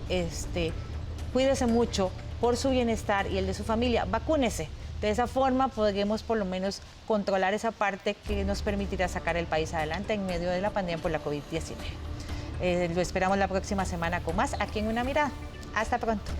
cuídese mucho por su bienestar y el de su familia. Vacúnese. De esa forma podremos por lo menos controlar esa parte que nos permitirá sacar el país adelante en medio de la pandemia por la COVID-19. Lo esperamos la próxima semana con más aquí en Una Mirada. Hasta pronto.